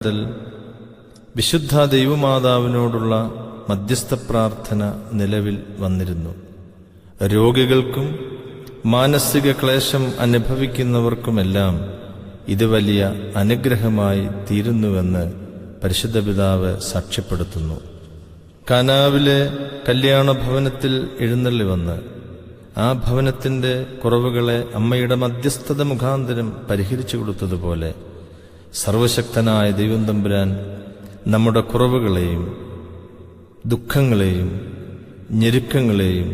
മുതൽ വിശുദ്ധ ദൈവമാതാവിനോടുള്ള മധ്യസ്ഥ പ്രാർത്ഥന നിലവിൽ വന്നിരുന്നു. രോഗികൾക്കും മാനസിക ക്ലേശം അനുഭവിക്കുന്നവർക്കുമെല്ലാം ഇത് വലിയ അനുഗ്രഹമായി തീരുന്നുവെന്ന് പരിശുദ്ധ പിതാവ് സാക്ഷ്യപ്പെടുത്തുന്നു. കാനാവിലെ കല്യാണ ഭവനത്തിൽ എഴുന്നള്ളി വന്ന് ആ ഭവനത്തിന്റെ കുറവുകളെ അമ്മയുടെ മധ്യസ്ഥത മുഖാന്തരം പരിഹരിച്ചു കൊടുത്തതുപോലെ സർവശക്തനായ ദൈവം തമ്പുരാൻ നമ്മുടെ കുറവുകളെയും ദുഃഖങ്ങളെയും ഞെരുക്കങ്ങളെയും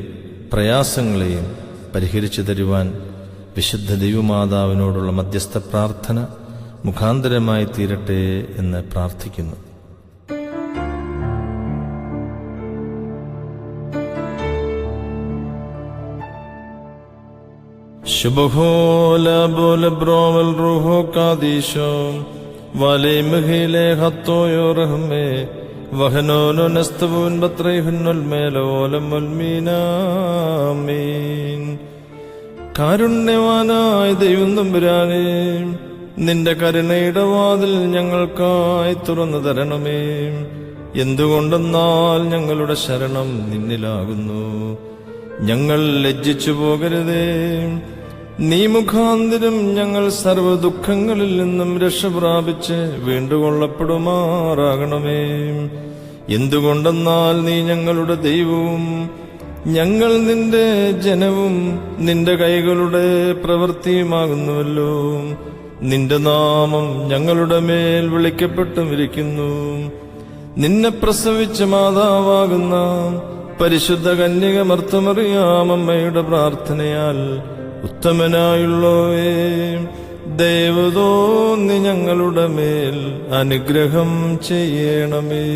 പ്രയാസങ്ങളെയും പരിഹരിച്ചു തരുവാൻ വിശുദ്ധ ദൈവമാതാവിനോടുള്ള മധ്യസ്ഥ പ്രാർത്ഥന മുഖാന്തരമായി തീരട്ടെ എന്ന് പ്രാർത്ഥിക്കുന്നു. ശുഭഹോല ബോല ബ്രോവൽ റൂഹോ കാദീശോ വാലേ മഹിലേ ഹത്തോയോ റഹ്മേ വഹനോനോ നസ്തവൂൻ ബത്രൈഹുന്നുൽ മേലോലം മീനാമീൻ. കാരുണ്യവാനായ ദൈവം തമ്പുരാനേ, നിന്റെ കരുണയുടെ വാതിൽ ഞങ്ങൾക്കായി തുറന്നു തരണമേ. എന്തുകൊണ്ടെന്നാൽ ഞങ്ങളുടെ ശരണം നിന്നിലാകുന്നു. ഞങ്ങൾ ലജ്ജിച്ചു പോകരുതേ. നീ മുഖാന്തരം ഞങ്ങൾ സർവ്വ ദുഃഖങ്ങളിൽ നിന്നും രക്ഷ പ്രാപിച്ച് വീണ്ടുകൊള്ളപ്പെടുമാറാകണമേ. എന്തുകൊണ്ടെന്നാൽ നീ ഞങ്ങളുടെ ദൈവവും ഞങ്ങൾ നിന്റെ ജനവും നിന്റെ കൈകളുടെ പ്രവൃത്തിയുമാകുന്നുവല്ലോ. നിന്റെ നാമം ഞങ്ങളുടെ മേൽ വിളിക്കപ്പെട്ടുമിരിക്കുന്നു. നിന്നെ പ്രസവിച്ച മാതാവാകുന്ന പരിശുദ്ധ കന്യക മർത്തമറിയാം അമ്മയുടെ പ്രാർത്ഥനയാൽ ഉത്തമനായുള്ളോവേ, ദയവ് തോന്നി ഞങ്ങളുടെ മേൽ അനുഗ്രഹം ചെയ്യണമേ.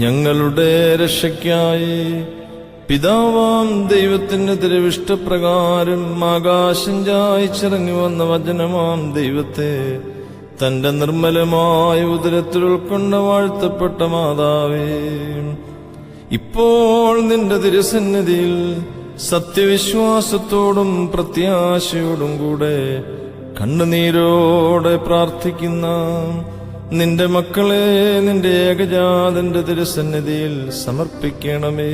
ഞങ്ങളുടെ രക്ഷയ്ക്കായി പിതാവാം ദൈവത്തിന്റെ തിരുവിഷ്ടപ്രകാരം ആകാശം ചായിച്ചിറങ്ങി വന്ന വചനമാം ദൈവത്തെ തന്റെ നിർമ്മലമായ ഉദരത്തിൽ ഉൾക്കൊണ്ട വാഴ്ത്തപ്പെട്ട മാതാവേ, ഇപ്പോൾ നിന്റെ തിരുസന്നിധിയിൽ സത്യവിശ്വാസത്തോടും പ്രത്യാശയോടും കൂടെ കണ്ണുനീരോടെ പ്രാർത്ഥിക്കുന്ന നിന്റെ മക്കളെ നിന്റെ ഏകജാതന്റെ തിരുസന്നിധിയിൽ സമർപ്പിക്കണമേ.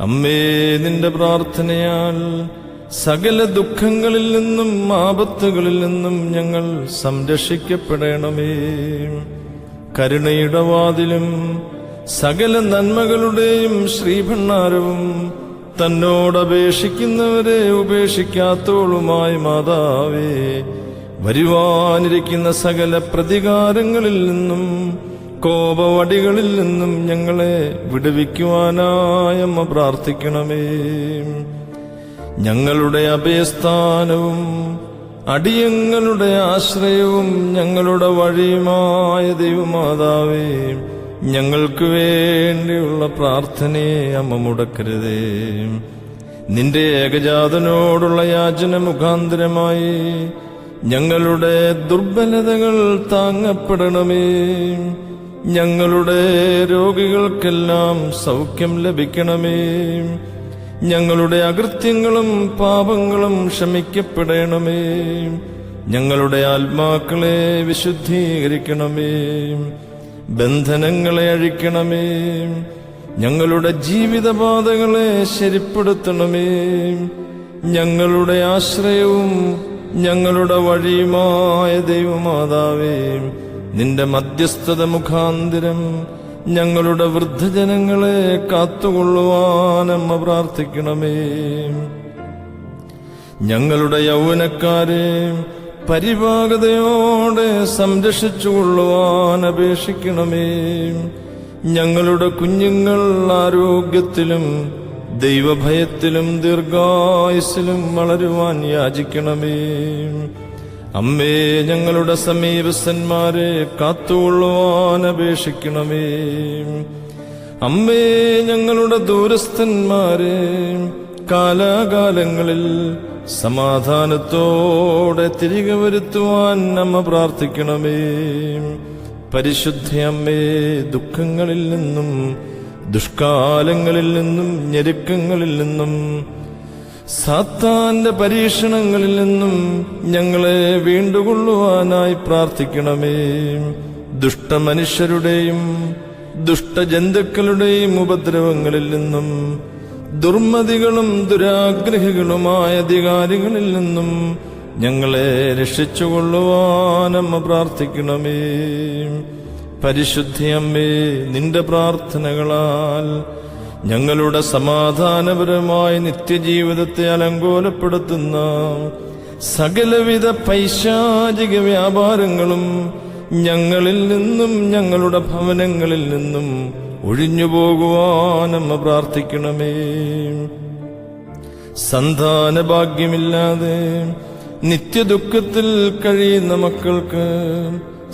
അമ്മേ, നിന്റെ പ്രാർത്ഥനയാൽ സകല ദുഃഖങ്ങളിൽ നിന്നും ആപത്തുകളിൽ നിന്നും ഞങ്ങൾ സംരക്ഷിക്കപ്പെടണമേ. കരുണയുടെ വാതിലും സകല നന്മകളുടെയും ശ്രീഭണ്ഡാരവും തന്നോടപേക്ഷിക്കുന്നവരെ ഉപേക്ഷിക്കാത്തോളുമായ മാതാവേ, വരുവാനിരിക്കുന്ന സകല പ്രതികാരങ്ങളിൽ നിന്നും കോപവടികളിൽ നിന്നും ഞങ്ങളെ വിടുവിക്കുവാനായ അമ്മ പ്രാർത്ഥിക്കണമേ. ഞങ്ങളുടെ അഭയസ്ഥാനവും അടിയങ്ങളുടെ ആശ്രയവും ഞങ്ങളുടെ വഴിയുമായ ദൈവമാതാവേ, ഞങ്ങൾക്ക് വേണ്ടിയുള്ള പ്രാർത്ഥനയെ അമ്മ മുടക്കരുതേ. നിന്റെ ഏകജാതനോടുള്ള യാചന മുഖാന്തരമായി ഞങ്ങളുടെ ദുർബലതകൾ താങ്ങപ്പെടണമേ. ഞങ്ങളുടെ രോഗികൾക്കെല്ലാം സൗഖ്യം ലഭിക്കണമേ. ഞങ്ങളുടെ അകൃത്യങ്ങളും പാപങ്ങളും ക്ഷമിക്കപ്പെടണമേ. ഞങ്ങളുടെ ആത്മാക്കളെ വിശുദ്ധീകരിക്കണമേ. ബന്ധനങ്ങളെ അഴിക്കണമേ. ഞങ്ങളുടെ ജീവിതപാതകളെ ശരിപ്പെടുത്തണമേ. ഞങ്ങളുടെ ആശ്രയവും ഞങ്ങളുടെ വഴിയുമായ ദൈവമാതാവേ, നിന്റെ മധ്യസ്ഥത മുഖാന്തരം ഞങ്ങളുടെ വൃദ്ധജനങ്ങളെ കാത്തുകൊള്ളുവാനമ്മ പ്രാർത്ഥിക്കണമേ. ഞങ്ങളുടെ യൗവനക്കാരെ പരിപാകതയോടെ സംരക്ഷിച്ചുകൊള്ളുവാൻ അപേക്ഷിക്കണമേ. ഞങ്ങളുടെ കുഞ്ഞുങ്ങൾ ആരോഗ്യത്തിലും ദൈവഭയത്തിലും ദീർഘായുസ്സിലും വളരുവാൻ യാചിക്കണമേ. അമ്മേ, ഞങ്ങളുടെ സമീപസ്ഥന്മാരെ കാത്തുകൊള്ളുവാൻ അപേക്ഷിക്കണമേ. അമ്മേ, ഞങ്ങളുടെ ദൂരസ്ഥന്മാരെ കാലാകാലങ്ങളിൽ സമാധാനത്തോടെ തിരികെ വരുത്തുവാൻ അമ്മ പ്രാർത്ഥിക്കണമേ. പരിശുദ്ധ അമ്മേ, ദുഃഖങ്ങളിൽ നിന്നും ദുഷ്കാലങ്ങളിൽ നിന്നും ഞെരുക്കങ്ങളിൽ നിന്നും സാത്താന്റെ പരീക്ഷണങ്ങളിൽ നിന്നും ഞങ്ങളെ വീണ്ടുകൊള്ളുവാനായി പ്രാർത്ഥിക്കണമേ. ദുഷ്ടമനുഷ്യരുടെയും ദുഷ്ടജന്തുക്കളുടെയും ഉപദ്രവങ്ങളിൽ നിന്നും ദുർമതികളും ദുരാഗ്രഹികളുമായ അധികാരികളിൽ നിന്നും ഞങ്ങളെ രക്ഷിച്ചുകൊള്ളുവാനമ്മ പ്രാർത്ഥിക്കണമേ. പരിശുദ്ധയമ്മേ, നിന്റെ പ്രാർത്ഥനകളാൽ ഞങ്ങളുടെ സമാധാനപരമായ നിത്യജീവിതത്തെ അലങ്കോലപ്പെടുത്തുന്ന സകലവിധ പൈശാചിക വ്യാപാരങ്ങളും ഞങ്ങളിൽ നിന്നും ഞങ്ങളുടെ ഭവനങ്ങളിൽ നിന്നും ഒഴിഞ്ഞുപോകുവാനമ്മ പ്രാർത്ഥിക്കണമേ. സന്താനഭാഗ്യമില്ലാതെ നിത്യദുഃഖത്തിൽ കഴിയുന്ന മക്കൾക്ക്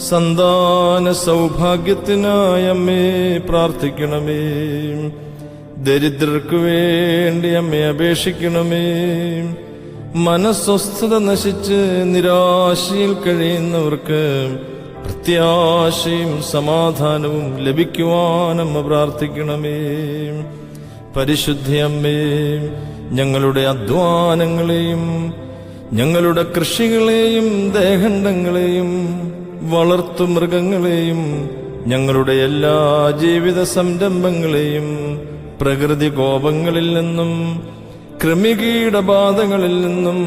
സന്താന സൗഭാഗ്യത്തിനായി അമ്മേ പ്രാർത്ഥിക്കണമേ. ദരിദ്രർക്ക് വേണ്ടി അമ്മയെ അപേക്ഷിക്കണമേ. മനസ്വസ്ഥത നശിച്ച് നിരാശയിൽ കഴിയുന്നവർക്ക് പ്രത്യാശയും സമാധാനവും ലഭിക്കുവാനമ്മ പ്രാർത്ഥിക്കണമേ. പരിശുദ്ധയമ്മേ, ഞങ്ങളുടെ അധ്വാനങ്ങളെയും ഞങ്ങളുടെ കൃഷികളെയും ദേഹണ്ഡങ്ങളെയും വളർത്തുമൃഗങ്ങളെയും ഞങ്ങളുടെ എല്ലാ ജീവിത സംരംഭങ്ങളെയും പ്രകൃതി കോപങ്ങളിൽ നിന്നും കൃമികീടബാധകളിൽ നിന്നും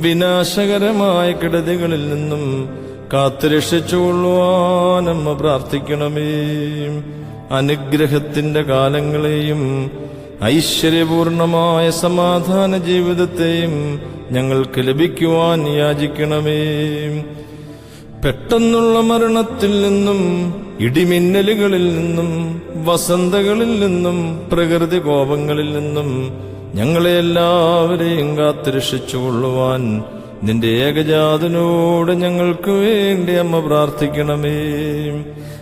വിനാശകരമായ കെടുതികളിൽ നിന്നും കാത്തുരക്ഷിച്ചുകൊള്ളുവാനമ്മ പ്രാർത്ഥിക്കണമേ. അനുഗ്രഹത്തിന്റെ കാലങ്ങളെയും ഐശ്വര്യപൂർണമായ സമാധാന ജീവിതത്തെയും ഞങ്ങൾക്ക് ലഭിക്കുവാൻ യാചിക്കണമേ. പെട്ടെന്നുള്ള മരണത്തിൽ നിന്നും ഇടിമിന്നലുകളിൽ നിന്നും വസന്തകളിൽ നിന്നും പ്രകൃതി കോപങ്ങളിൽ നിന്നും ഞങ്ങളെ എല്ലാവരെയും കാത്തുരക്ഷിച്ചുകൊള്ളുവാൻ നിന്റെ ഏകജാതനോട് ഞങ്ങൾക്ക് വേണ്ടി അമ്മ പ്രാർത്ഥിക്കണമേ.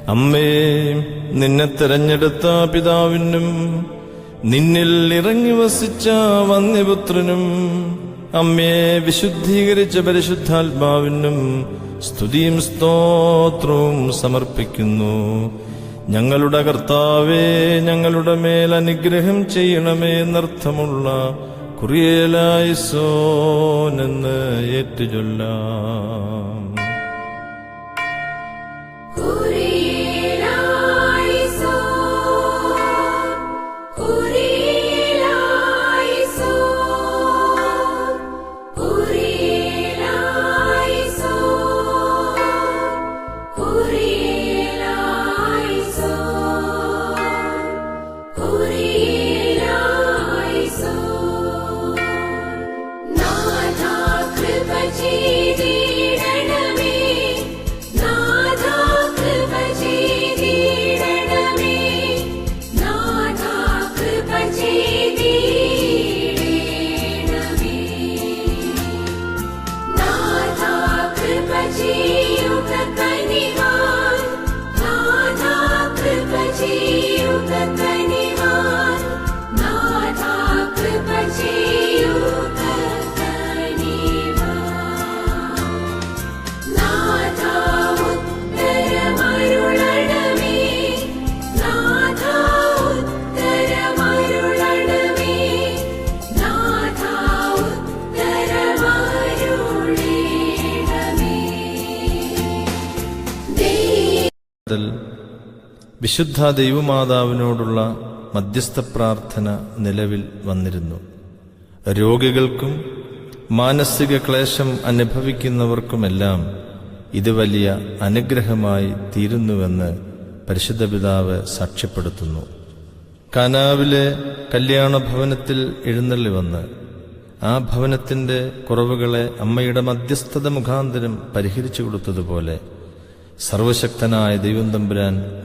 അമ്മേ, നിന്നെ തെരഞ്ഞെടുത്ത പിതാവിനും നിന്നിൽ ഇറങ്ങി വസിച്ച വന്യപുത്രനും അമ്മയെ വിശുദ്ധീകരിച്ച പരിശുദ്ധാത്മാവിനും സ്തുതിയും സ്തോത്രവും സമർപ്പിക്കുന്നു. ഞങ്ങളുടെ കർത്താവേ, ഞങ്ങളുടെ മേൽ അനുഗ്രഹം ചെയ്യണമേ എന്നർത്ഥമുള്ള കുറിയേലായിസോൻ എന്ന് ഏറ്റുചൊല്ലാം. വിശുദ്ധ ദൈവമാതാവിനോടുള്ള മധ്യസ്ഥ പ്രാർത്ഥന നിലവിൽ വന്നിരുന്നു. രോഗികൾക്കും മാനസിക ക്ലേശം അനുഭവിക്കുന്നവർക്കുമെല്ലാം ഇത് വലിയ അനുഗ്രഹമായി തീരുന്നുവെന്ന് പരിശുദ്ധ പിതാവ് സാക്ഷ്യപ്പെടുത്തുന്നു. കാനാവിലെ കല്യാണ ഭവനത്തിൽ എഴുന്നള്ളി വന്ന് ആ ഭവനത്തിന്റെ കുറവുകളെ അമ്മയുടെ മധ്യസ്ഥത മുഖാന്തരം പരിഹരിച്ചു കൊടുത്തതുപോലെ സർവശക്തനായ ദൈവം തമ്പുരാൻ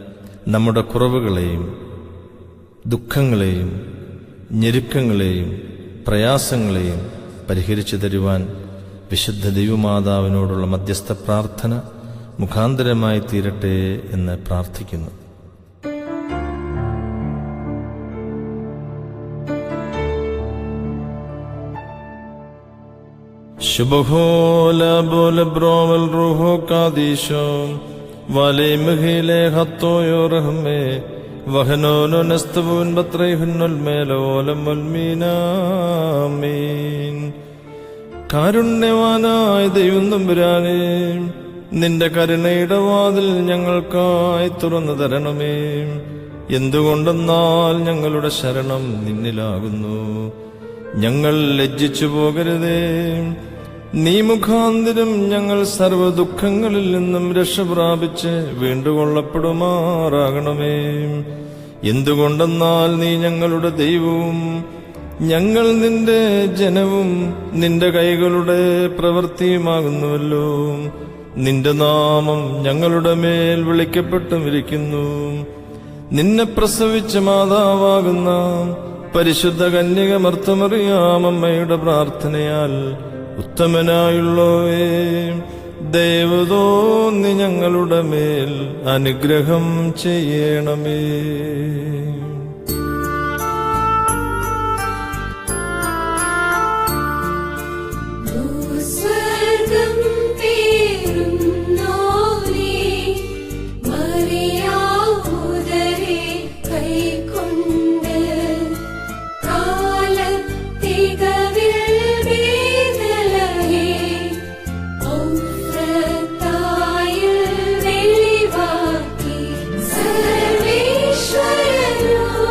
നമ്മുടെ കുറവുകളെയും ദുഃഖങ്ങളെയും ഞെരുക്കങ്ങളെയും പ്രയാസങ്ങളെയും പരിഹരിച്ചു തരുവാൻ വിശുദ്ധ ദൈവമാതാവിനോടുള്ള മധ്യസ്ഥ പ്രാർത്ഥന മുഖാന്തരമായി തീരട്ടെ എന്ന് പ്രാർത്ഥിക്കുന്നു. ശുഭഹോല ബോല ബ്രോവൽ റൂഹോ കാദീശോ വാലേ മഹിലെ ഹത്തോയോ റഹ്മേ വഹനോനോ നസ്തബുൻ ബത്രൈഹുന്നുൽ മേലോലം വൽമീനാമീൻ. കാരുണ്യവാനായ ദൈവം തമ്പുരാനേ, നിന്റെ കരുണയുടെ വാതിൽ ഞങ്ങൾക്കായി തുറന്നു തരണമേ. എന്തുകൊണ്ടെന്നാൽ ഞങ്ങളുടെ ശരണം നിന്നിലാകുന്നു. ഞങ്ങൾ ലജ്ജിച്ചു പോകരുതേ. നീ മുഖാന്തരം ഞങ്ങൾ സർവ്വ ദുഃഖങ്ങളിൽ നിന്നും രക്ഷ പ്രാപിച്ച് വീണ്ടുകൊള്ളപ്പെടുമാറാകണമേ. എന്തുകൊണ്ടെന്നാൽ നീ ഞങ്ങളുടെ ദൈവവും ഞങ്ങൾ നിന്റെ ജനവും നിന്റെ കൈകളുടെ പ്രവൃത്തിയുമാകുന്നുവല്ലോ. നിന്റെ നാമം ഞങ്ങളുടെ മേൽ വിളിക്കപ്പെട്ടും ഇരിക്കുന്നു. നിന്നെ പ്രസവിച്ച മാതാവാകുന്ന പരിശുദ്ധ കന്യക മർത്തമറിയാമമ്മയുടെ പ്രാർത്ഥനയാൽ ഉത്തമനായുള്ളവേ, ദൈവതോന്നി ഞങ്ങളുടെ മേൽ അനുഗ്രഹം ചെയ്യണമേ. സർവേശ്വരനോ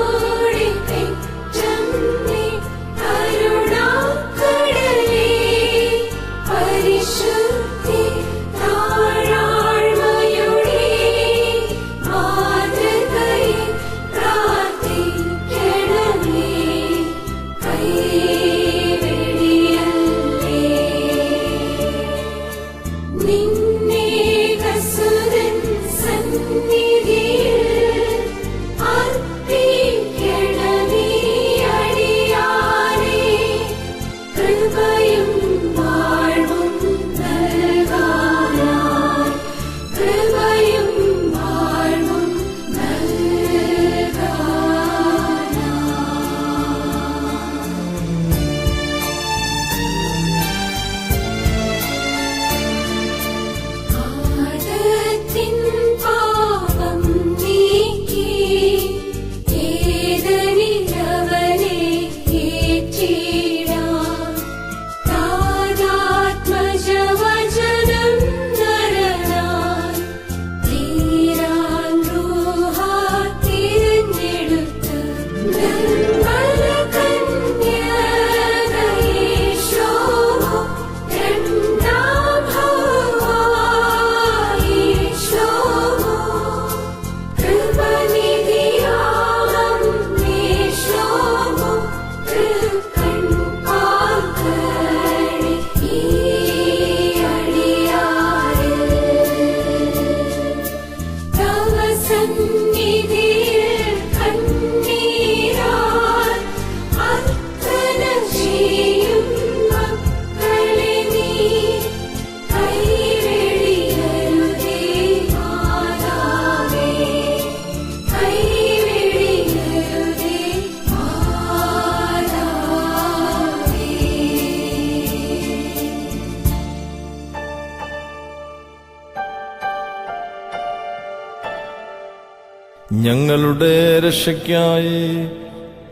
ഞങ്ങളുടെ രക്ഷയ്ക്കായി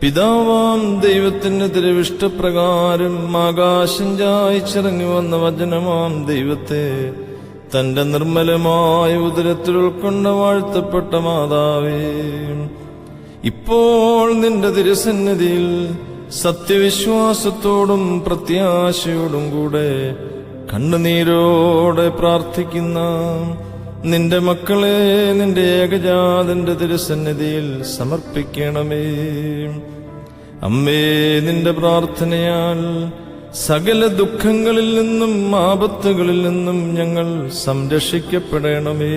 പിതാവാം ദൈവത്തിന്റെ തിരുവിഷ്ടപ്രകാരം ആകാശം ചായിച്ചിറങ്ങി വന്ന വചനമാം ദൈവത്തെ തന്റെ നിർമ്മലമായ ഉദരത്തിൽ ഉൾക്കൊണ്ട വാഴ്ത്തപ്പെട്ട മാതാവേ, ഇപ്പോൾ നിന്റെ തിരുസന്നിധിയിൽ സത്യവിശ്വാസത്തോടും പ്രത്യാശയോടും കൂടെ കണ്ണുനീരോടെ പ്രാർത്ഥിക്കുന്ന നിന്റെ മക്കളെ നിന്റെ ഏകജാതന്റെ തിരുസന്നിധിയിൽ സമർപ്പിക്കണമേ. അമ്മേ, നിന്റെ പ്രാർത്ഥനയാൽ സകല ദുഃഖങ്ങളിൽ നിന്നും ആപത്തുകളിൽ നിന്നും ഞങ്ങൾ സംരക്ഷിക്കപ്പെടണമേ.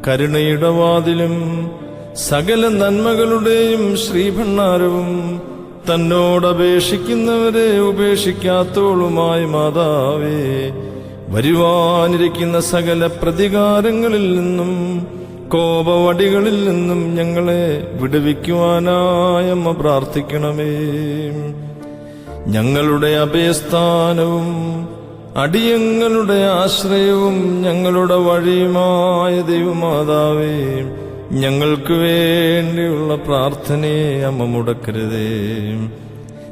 കരുണയുടെ വാതിലും സകല നന്മകളുടെയും ശ്രീഭണ്ഡാരവും തന്നോടപേക്ഷിക്കുന്നവരെ ഉപേക്ഷിക്കാത്തോളുമായ മാതാവേ, വരുവാനിരിക്കുന്ന സകല പ്രതികാരങ്ങളിൽ നിന്നും കോപവടികളിൽ നിന്നും ഞങ്ങളെ വിടുവിക്കുവാനായി അമ്മ പ്രാർത്ഥിക്കണമേ. ഞങ്ങളുടെ അഭയസ്ഥാനവും അടിയങ്ങളുടെ ആശ്രയവും ഞങ്ങളുടെ വഴിയുമായ ദൈവമാതാവേ, ഞങ്ങൾക്ക് വേണ്ടിയുള്ള പ്രാർത്ഥനയെ അമ്മ മുടക്കരുതേ.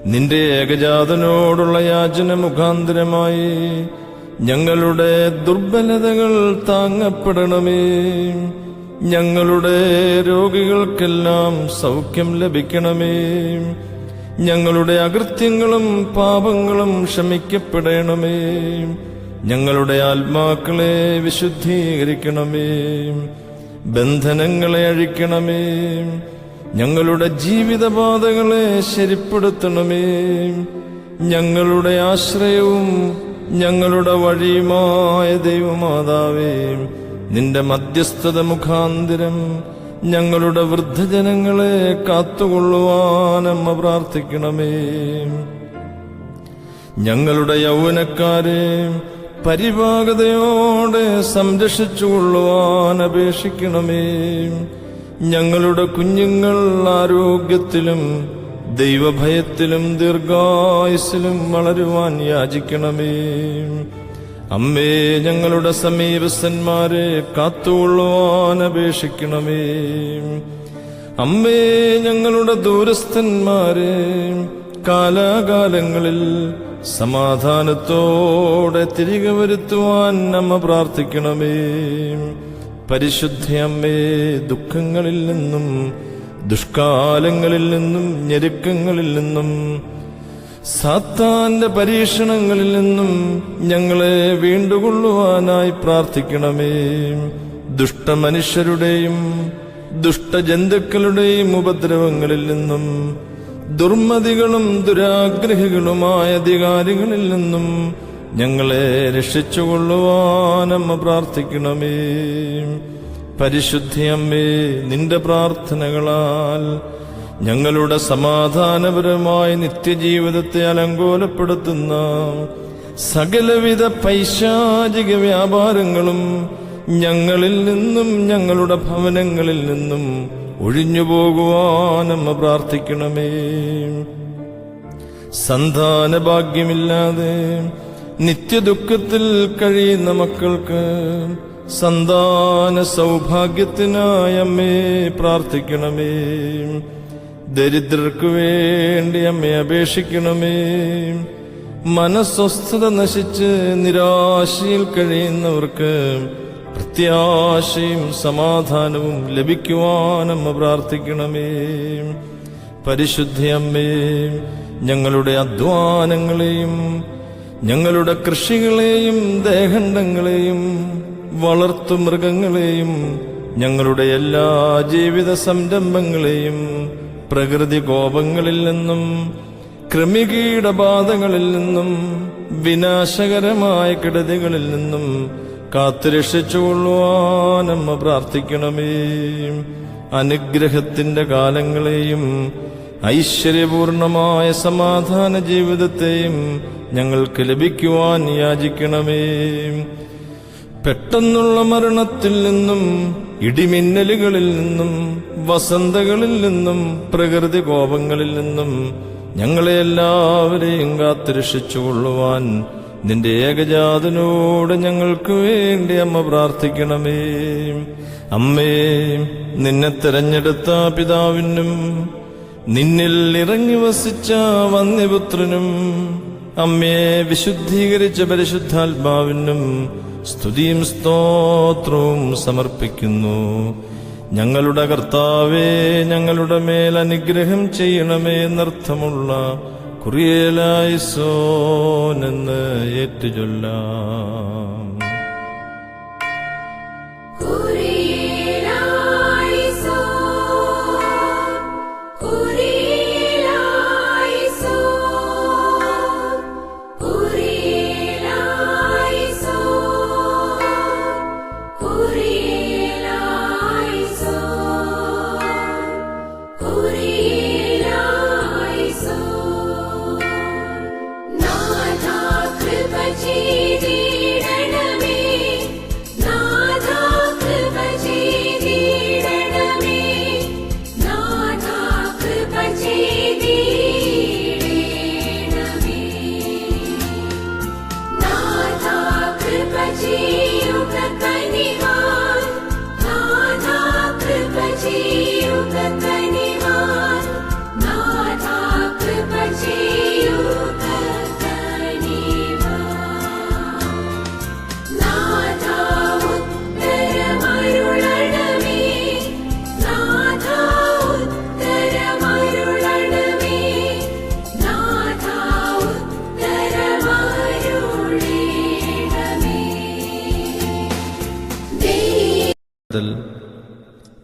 നിന്റെ ഏകജാതനോടുള്ള യാചന മുഖാന്തരമായി ഞങ്ങളുടെ ദുർബലതകൾ താങ്ങപ്പെടണമേ. ഞങ്ങളുടെ രോഗികൾക്കെല്ലാം സൗഖ്യം ലഭിക്കണമേ. ഞങ്ങളുടെ അകൃത്യങ്ങളും പാപങ്ങളും ക്ഷമിക്കപ്പെടണമേ. ഞങ്ങളുടെ ആത്മാക്കളെ വിശുദ്ധീകരിക്കണമേ. ബന്ധനങ്ങളെ അഴിക്കണമേ. ഞങ്ങളുടെ ജീവിതപാതകളെ ശരിപ്പെടുത്തണമേ. ഞങ്ങളുടെ ആശ്രയവും ഞങ്ങളുടെ വഴിയുമായ ദൈവമാതാവേ, നിന്റെ മധ്യസ്ഥത മുഖാന്തരം ഞങ്ങളുടെ വൃദ്ധജനങ്ങളെ കാത്തുകൊള്ളുവാൻ അമ്മ പ്രാർത്ഥിക്കണമേ. ഞങ്ങളുടെ യൗവനക്കാരെ പരിപാകതയോടെ സംരക്ഷിച്ചുകൊള്ളുവാൻ അപേക്ഷിക്കണമേ. ഞങ്ങളുടെ കുഞ്ഞുങ്ങൾ ആരോഗ്യത്തിലും ദൈവഭയത്തിലും ദീർഘായുസ്സിലും വളരുവാൻ യാചിക്കണമേ. അമ്മേ, ഞങ്ങളുടെ സമീപസ്ഥന്മാരെ കാത്തുകൊള്ളുവാൻ അപേക്ഷിക്കണമേ. അമ്മേ, ഞങ്ങളുടെ ദൂരസ്ഥന്മാരെ കാലാകാലങ്ങളിൽ സമാധാനത്തോടെ തിരികെ വരുത്തുവാൻ അമ്മ പ്രാർത്ഥിക്കണമേ. പരിശുദ്ധ അമ്മേ, ദുഃഖങ്ങളിൽ നിന്നും ദുഷ്കാലങ്ങളിൽ നിന്നും ഞെരുക്കങ്ങളിൽ നിന്നും സാത്താന്റെ പരീക്ഷണങ്ങളിൽ നിന്നും ഞങ്ങളെ വീണ്ടുകൊള്ളുവാനായി പ്രാർത്ഥിക്കണമേ. ദുഷ്ടമനുഷ്യരുടെയും ദുഷ്ടജന്തുക്കളുടെയും ഉപദ്രവങ്ങളിൽ നിന്നും ദുർമതികളും ദുരാഗ്രഹികളുമായ അധികാരികളിൽ നിന്നും ഞങ്ങളെ രക്ഷിച്ചുകൊള്ളുവാൻ അമ്മ പ്രാർത്ഥിക്കണമേ. പരിശുദ്ധ അമ്മേ, നിന്റെ പ്രാർത്ഥനകളാൽ ഞങ്ങളുടെ സമാധാനപരമായ നിത്യജീവിതത്തെ അലങ്കോലപ്പെടുത്തുന്ന സകലവിധ പൈശാചിക വ്യാപാരങ്ങളും ഞങ്ങളിൽ നിന്നും ഞങ്ങളുടെ ഭവനങ്ങളിൽ നിന്നും ഒഴിഞ്ഞുപോകുവാൻ അമ്മ പ്രാർത്ഥിക്കണമേ. സന്താനഭാഗ്യമില്ലാതെ നിത്യദുഃഖത്തിൽ കഴിയുന്ന മക്കൾക്ക് സന്താന സൗഭാഗ്യത്തിനായി അമ്മേ പ്രാർത്ഥിക്കണമേ. ദരിദ്രർക്ക് വേണ്ടി അമ്മേ അപേക്ഷിക്കണമേ. മനസ്വസ്ഥത നശിച്ച് നിരാശയിൽ കഴിയുന്നവർക്ക് പ്രത്യാശയും സമാധാനവും ലഭിക്കുവാൻ അമ്മ പ്രാർത്ഥിക്കണമേ. പരിശുദ്ധ അമ്മേ, ഞങ്ങളുടെ അധ്വാനങ്ങളെയും ഞങ്ങളുടെ കൃഷികളെയും ദേഹണ്ഡങ്ങളെയും വളർത്തുമൃഗങ്ങളെയും ഞങ്ങളുടെ എല്ലാ ജീവിത സംരംഭങ്ങളെയും പ്രകൃതി കോപങ്ങളിൽ നിന്നും കൃമികീടബാധകളിൽ നിന്നും വിനാശകരമായ കെടുതികളിൽ നിന്നും കാത്തുരക്ഷിച്ചുകൊള്ളുവാൻ അമ്മ പ്രാർത്ഥിക്കണമേ. അനുഗ്രഹത്തിന്റെ കാലങ്ങളെയും ഐശ്വര്യപൂർണമായ സമാധാന ജീവിതത്തെയും ഞങ്ങൾക്ക് ലഭിക്കുവാൻ യാചിക്കണമേ. പെട്ടെന്നുള്ള മരണത്തിൽ നിന്നും ഇടിമിന്നലുകളിൽ നിന്നും വസന്തകളിൽ നിന്നും പ്രകൃതി കോപങ്ങളിൽ നിന്നും ഞങ്ങളെ എല്ലാവരെയും കാത്തുരക്ഷിച്ചുകൊള്ളുവാൻ നിന്റെ ഏകജാതനോട് ഞങ്ങൾക്ക് വേണ്ടി അമ്മ പ്രാർത്ഥിക്കണമേ. അമ്മേ, നിന്നെ തെരഞ്ഞെടുത്ത പിതാവിനും നിന്നിൽ ഇറങ്ങി വസിച്ച വന്യപുത്രനും അമ്മയെ വിശുദ്ധീകരിച്ച പരിശുദ്ധാത്മാവിനും സ്തുതിയും സ്തോത്രവും സമർപ്പിക്കുന്നു. ഞങ്ങളുടെ കർത്താവേ, ഞങ്ങളുടെ മേൽ അനുഗ്രഹം ചെയ്യണമേ എന്നർത്ഥമുള്ള കുറിയേലായിസോൻ എന്ന് ഏറ്റുചൊല്ലാം.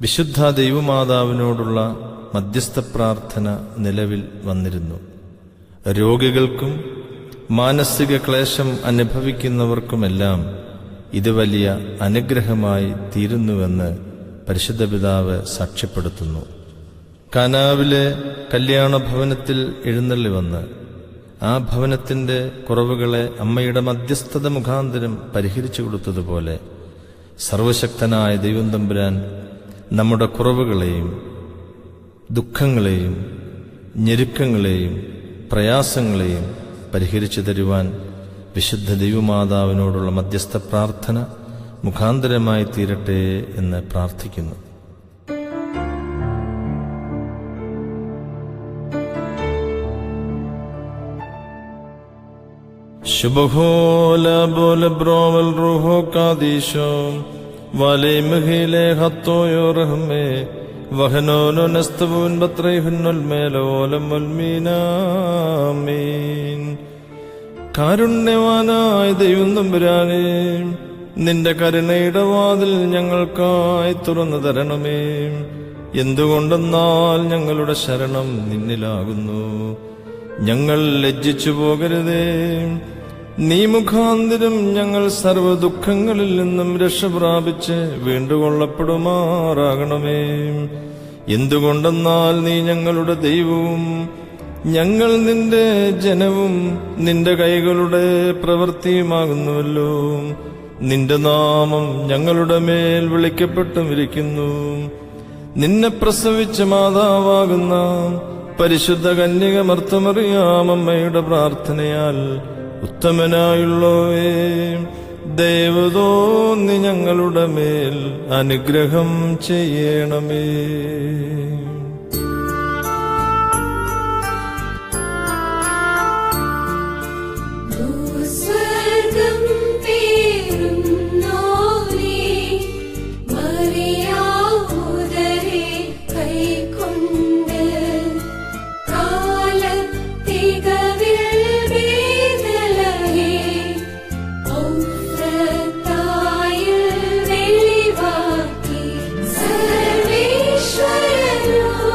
വിശുദ്ധ ദൈവമാതാവിനോടുള്ള മധ്യസ്ഥ പ്രാർത്ഥന നിലവിൽ വന്നിരുന്നു. രോഗികൾക്കും മാനസിക ക്ലേശം അനുഭവിക്കുന്നവർക്കുമെല്ലാം ഇത് വലിയ അനുഗ്രഹമായി തീരുന്നുവെന്ന് പരിശുദ്ധ പിതാവ് സാക്ഷ്യപ്പെടുത്തുന്നു. കാനാവിലെ കല്യാണ ഭവനത്തിൽ എഴുന്നള്ളി വന്ന് ആ ഭവനത്തിന്റെ കുറവുകളെ അമ്മയുടെ മധ്യസ്ഥത മുഖാന്തരം പരിഹരിച്ചു കൊടുത്തതുപോലെ സർവശക്തനായ ദൈവം തമ്പുരാൻ നമ്മുടെ കുറവുകളെയും ദുഃഖങ്ങളെയും ഞെരുക്കങ്ങളെയും പ്രയാസങ്ങളെയും പരിഹരിച്ചു തരുവാൻ വിശുദ്ധ ദൈവമാതാവിനോടുള്ള മധ്യസ്ഥ പ്രാർത്ഥന മുഖാന്തരമായി തീരട്ടെ എന്ന് പ്രാർത്ഥിക്കുന്നു. ശുഭഹോല ബോല ബ്രോവൽ റൂഹോ കാദീശോ വാലേ മഹിലെ ഹത്തോയോ റഹ്മേ വഹനോനോ നസ്തവൂൻ ബത്രൈഹുന്നുൽ മേലോലം ഉൽമീനാമീൻ. കാരുണ്യവാനായ ദൈവം തമ്പുരാനേ, നിന്റെ കരുണയുടെ വാതിൽ ഞങ്ങൾക്കായി തുറന്നു തരണമേ. എന്തുകൊണ്ടെന്നാൽ ഞങ്ങളുടെ ശരണം നിന്നിലാകുന്നു. ഞങ്ങൾ ലജ്ജിച്ചു പോകരുതേ. നീ മുഖാന്തരം ഞങ്ങൾ സർവ്വ ദുഃഖങ്ങളിൽ നിന്നും രക്ഷ പ്രാപിച്ച് വീണ്ടുകൊള്ളപ്പെടുമാറാകണമേ. എന്തുകൊണ്ടെന്നാൽ നീ ഞങ്ങളുടെ ദൈവവും ഞങ്ങൾ നിന്റെ ജനവും നിന്റെ കൈകളുടെ പ്രവൃത്തിയുമാകുന്നുവല്ലോ. നിന്റെ നാമം ഞങ്ങളുടെ മേൽ വിളിക്കപ്പെട്ടും ഇരിക്കുന്നു. നിന്നെ പ്രസവിച്ച മാതാവാകുന്ന പരിശുദ്ധ കന്യക മർത്തമറിയാമമ്മയുടെ പ്രാർത്ഥനയാൽ ഉത്തമനായുള്ളവേ, ദൈവതോന്നി ഞങ്ങളുടെ മേൽ അനുഗ്രഹം ചെയ്യണമേ. സർവേശ്വരനോ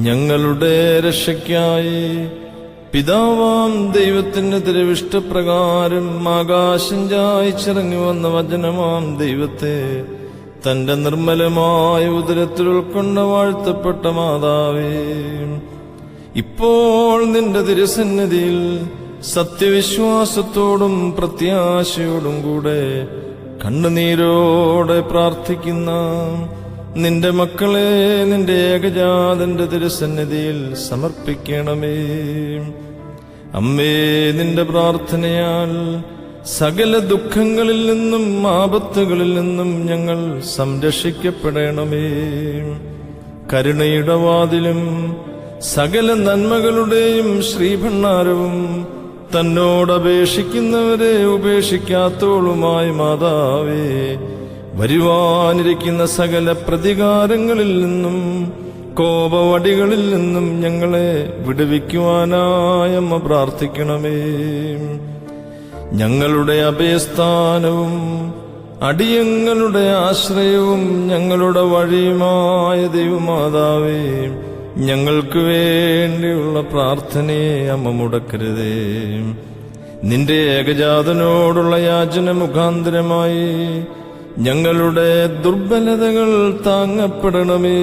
ഞങ്ങളുടെ രക്ഷയ്ക്കായി പിതാവാം ദൈവത്തിന്റെ തിരുവിഷ്ടപ്രകാരം ആകാശം ചായിച്ചിറങ്ങി വന്ന വചനമാം ദൈവത്തെ തന്റെ നിർമ്മലമായ ഉദരത്തിൽ ഉൾക്കൊണ്ട വാഴ്ത്തപ്പെട്ട മാതാവേ, ഇപ്പോൾ നിന്റെ തിരുസന്നിധിയിൽ സത്യവിശ്വാസത്തോടും പ്രത്യാശയോടും കൂടെ കണ്ണുനീരോടെ പ്രാർത്ഥിക്കുന്ന നിന്റെ മക്കളെ നിന്റെ ഏകജാതന്റെ തിരുസന്നിധിയിൽ സമർപ്പിക്കണമേ. അമ്മേ, നിന്റെ പ്രാർത്ഥനയാൽ സകല ദുഃഖങ്ങളിൽ നിന്നും ആപത്തുകളിൽ നിന്നും ഞങ്ങൾ സംരക്ഷിക്കപ്പെടണമേ. കരുണയുടെ വാതിലും സകല നന്മകളുടെയും ശ്രീഭണ്ഡാരവും തന്നോടപേക്ഷിക്കുന്നവരെ ഉപേക്ഷിക്കാത്തോളുമായ മാതാവേ, വരുവാനിരിക്കുന്ന സകല പ്രതികാരങ്ങളിൽ നിന്നും കോപവടികളിൽ നിന്നും ഞങ്ങളെ വിടുവിക്കുവാനായി അമ്മ പ്രാർത്ഥിക്കണമേ. ഞങ്ങളുടെ അഭയസ്ഥാനവും അടിയങ്ങളുടെ ആശ്രയവും ഞങ്ങളുടെ വഴിയുമായ ദൈവമാതാവേ, ഞങ്ങൾക്ക് വേണ്ടിയുള്ള പ്രാർത്ഥനയെ അമ്മ മുടക്കരുതേ. നിന്റെ ഏകജാതനോടുള്ള യാചന മുഖാന്തരമായി ഞങ്ങളുടെ ദുർബലതകൾ താങ്ങപ്പെടണമേ.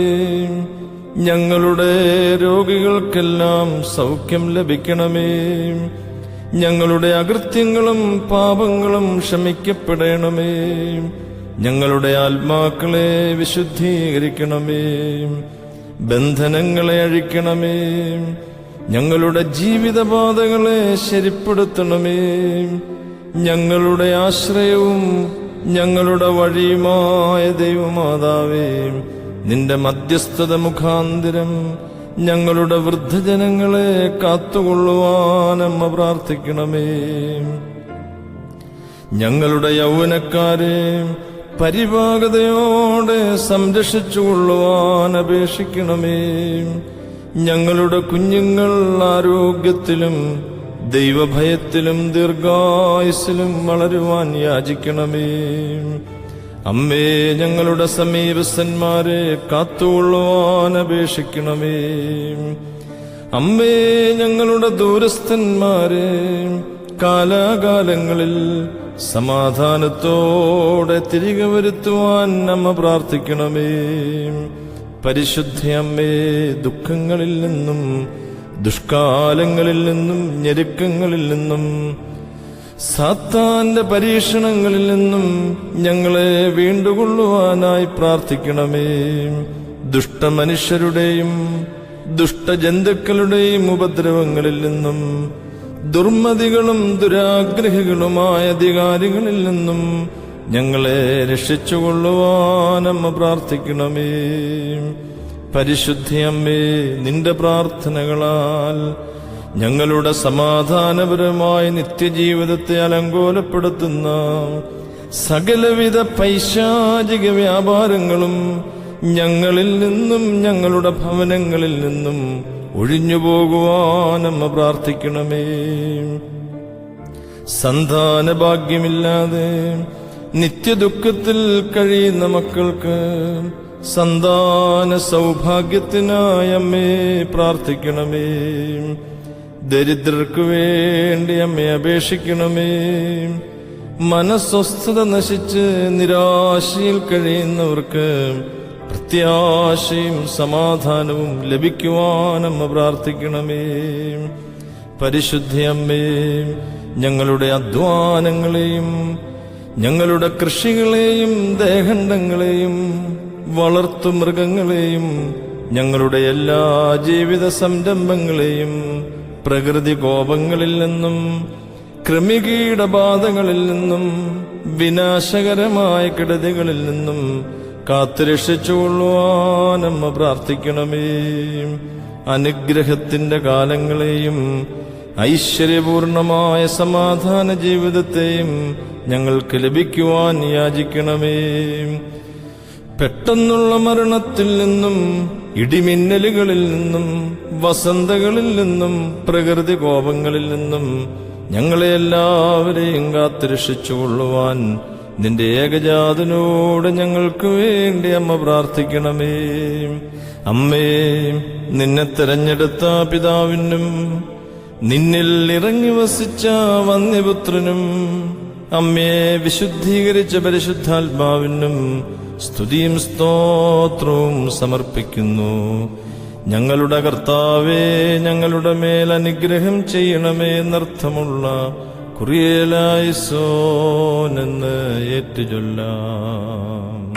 ഞങ്ങളുടെ രോഗികൾക്കെല്ലാം സൗഖ്യം ലഭിക്കണമേ. ഞങ്ങളുടെ അകൃത്യങ്ങളും പാപങ്ങളും ക്ഷമിക്കപ്പെടണമേ. ഞങ്ങളുടെ ആത്മാക്കളെ വിശുദ്ധീകരിക്കണമേ. ബന്ധനങ്ങളെ അഴിക്കണമേ. ഞങ്ങളുടെ ജീവിതപാതകളെ ശരിപ്പെടുത്തണമേ. ഞങ്ങളുടെ ആശ്രയവും ഞങ്ങളുടെ വഴിയുമായ ദൈവമാതാവേ, നിന്റെ മധ്യസ്ഥത മുഖാന്തരം ഞങ്ങളുടെ വൃദ്ധജനങ്ങളെ കാത്തുകൊള്ളുവാനമ്മ പ്രാർത്ഥിക്കണമേ. ഞങ്ങളുടെ യൗവനക്കാരെ പരിപാകതയോടെ സംരക്ഷിച്ചുകൊള്ളുവാൻ അപേക്ഷിക്കണമേ. ഞങ്ങളുടെ കുഞ്ഞുങ്ങൾ ആരോഗ്യത്തിലും ദൈവഭയത്തിലും ദീർഘായുസ്സിലും വളരുവാൻ യാചിക്കണമേ. അമ്മേ, ഞങ്ങളുടെ സമീപസ്ഥന്മാരെ കാത്തുകൊള്ളുവാൻ അപേക്ഷിക്കണമേ. അമ്മേ, ഞങ്ങളുടെ ദൂരസ്ഥന്മാരെ കാലാകാലങ്ങളിൽ സമാധാനത്തോടെ തിരികെ വരുത്തുവാൻ അമ്മ പ്രാർത്ഥിക്കണമേ. പരിശുദ്ധ അമ്മേ, ദുഃഖങ്ങളിൽ നിന്നും ദുഷ്കാലങ്ങളിൽ നിന്നും ഞെരുക്കങ്ങളിൽ നിന്നും സാത്താന്റെ പരീക്ഷണങ്ങളിൽ നിന്നും ഞങ്ങളെ വീണ്ടുകൊള്ളുവാനായി പ്രാർത്ഥിക്കണമേ. ദുഷ്ടമനുഷ്യരുടെയും ദുഷ്ടജന്തുക്കളുടെയും ഉപദ്രവങ്ങളിൽ നിന്നും ദുർമതികളും ദുരാഗ്രഹികളുമായ അധികാരികളിൽ നിന്നും ഞങ്ങളെ രക്ഷിച്ചുകൊള്ളുവാനമ്മ പ്രാർത്ഥിക്കണമേ. പരിശുദ്ധ അമ്മേ, നിന്റെ പ്രാർത്ഥനകളാൽ ഞങ്ങളുടെ സമാധാനപരമായ നിത്യജീവിതത്തെ അലങ്കോലപ്പെടുത്തുന്ന സകലവിധ പൈശാചിക വ്യാപാരങ്ങളും ഞങ്ങളിൽ നിന്നും ഞങ്ങളുടെ ഭവനങ്ങളിൽ നിന്നും ഒഴിഞ്ഞുപോകുവാനമ്മ പ്രാർത്ഥിക്കണമേ. സന്താനഭാഗ്യമില്ലാതെ നിത്യദുഃഖത്തിൽ കഴിയുന്ന മക്കൾക്ക് സന്താന സൗഭാഗ്യത്തിനായി അമ്മേ പ്രാർത്ഥിക്കണമേ. ദരിദ്രർക്ക് വേണ്ടി അമ്മയെ അപേക്ഷിക്കണമേ. മനസ്വസ്ഥത നശിച്ച് നിരാശയിൽ കഴിയുന്നവർക്ക് പ്രത്യാശയും സമാധാനവും ലഭിക്കുവാനമ്മ പ്രാർത്ഥിക്കണമേ. പരിശുദ്ധ അമ്മേ, ഞങ്ങളുടെ അധ്വാനങ്ങളെയും ഞങ്ങളുടെ കൃഷികളെയും ദേഹണ്ഡങ്ങളെയും വളർത്തുമൃഗങ്ങളെയും ഞങ്ങളുടെ എല്ലാ ജീവിത സംരംഭങ്ങളെയും പ്രകൃതി കോപങ്ങളിൽ നിന്നും കൃമികീടബാധകളിൽ നിന്നും വിനാശകരമായ കെടുതികളിൽ നിന്നും കാത്തുരക്ഷിച്ചുകൊള്ളുവാനമ്മ പ്രാർത്ഥിക്കണമേ. അനുഗ്രഹത്തിന്റെ കാലങ്ങളെയും ഐശ്വര്യപൂർണമായ സമാധാന ജീവിതത്തെയും ഞങ്ങൾക്ക് ലഭിക്കുവാൻ യാചിക്കണമേ. പെട്ടെന്നുള്ള മരണത്തിൽ നിന്നും ഇടിമിന്നലുകളിൽ നിന്നും വസന്തകളിൽ നിന്നും പ്രകൃതി കോപങ്ങളിൽ നിന്നും ഞങ്ങളെ എല്ലാവരെയും കാത്തുരക്ഷിച്ചുകൊള്ളുവാൻ നിന്റെ ഏകജാതനോട് ഞങ്ങൾക്ക് വേണ്ടി അമ്മ പ്രാർത്ഥിക്കണമേ. അമ്മേ, നിന്നെ തെരഞ്ഞെടുത്ത പിതാവിനും നിന്നിൽ ഇറങ്ങി വസിച്ച വന്യപുത്രനും അമ്മേ, വിശുദ്ധീകരിച്ച പരിശുദ്ധാത്മാവിനും സ്തുതിയും സ്തോത്രവും സമർപ്പിക്കുന്നു. ഞങ്ങളുടെ കർത്താവേ, ഞങ്ങളുടെ മേൽ അനുഗ്രഹം ചെയ്യണമേ എന്നർത്ഥമുള്ള കുറിയേലായിസോൻ എന്ന് ഏറ്റുചൊല്ലാം.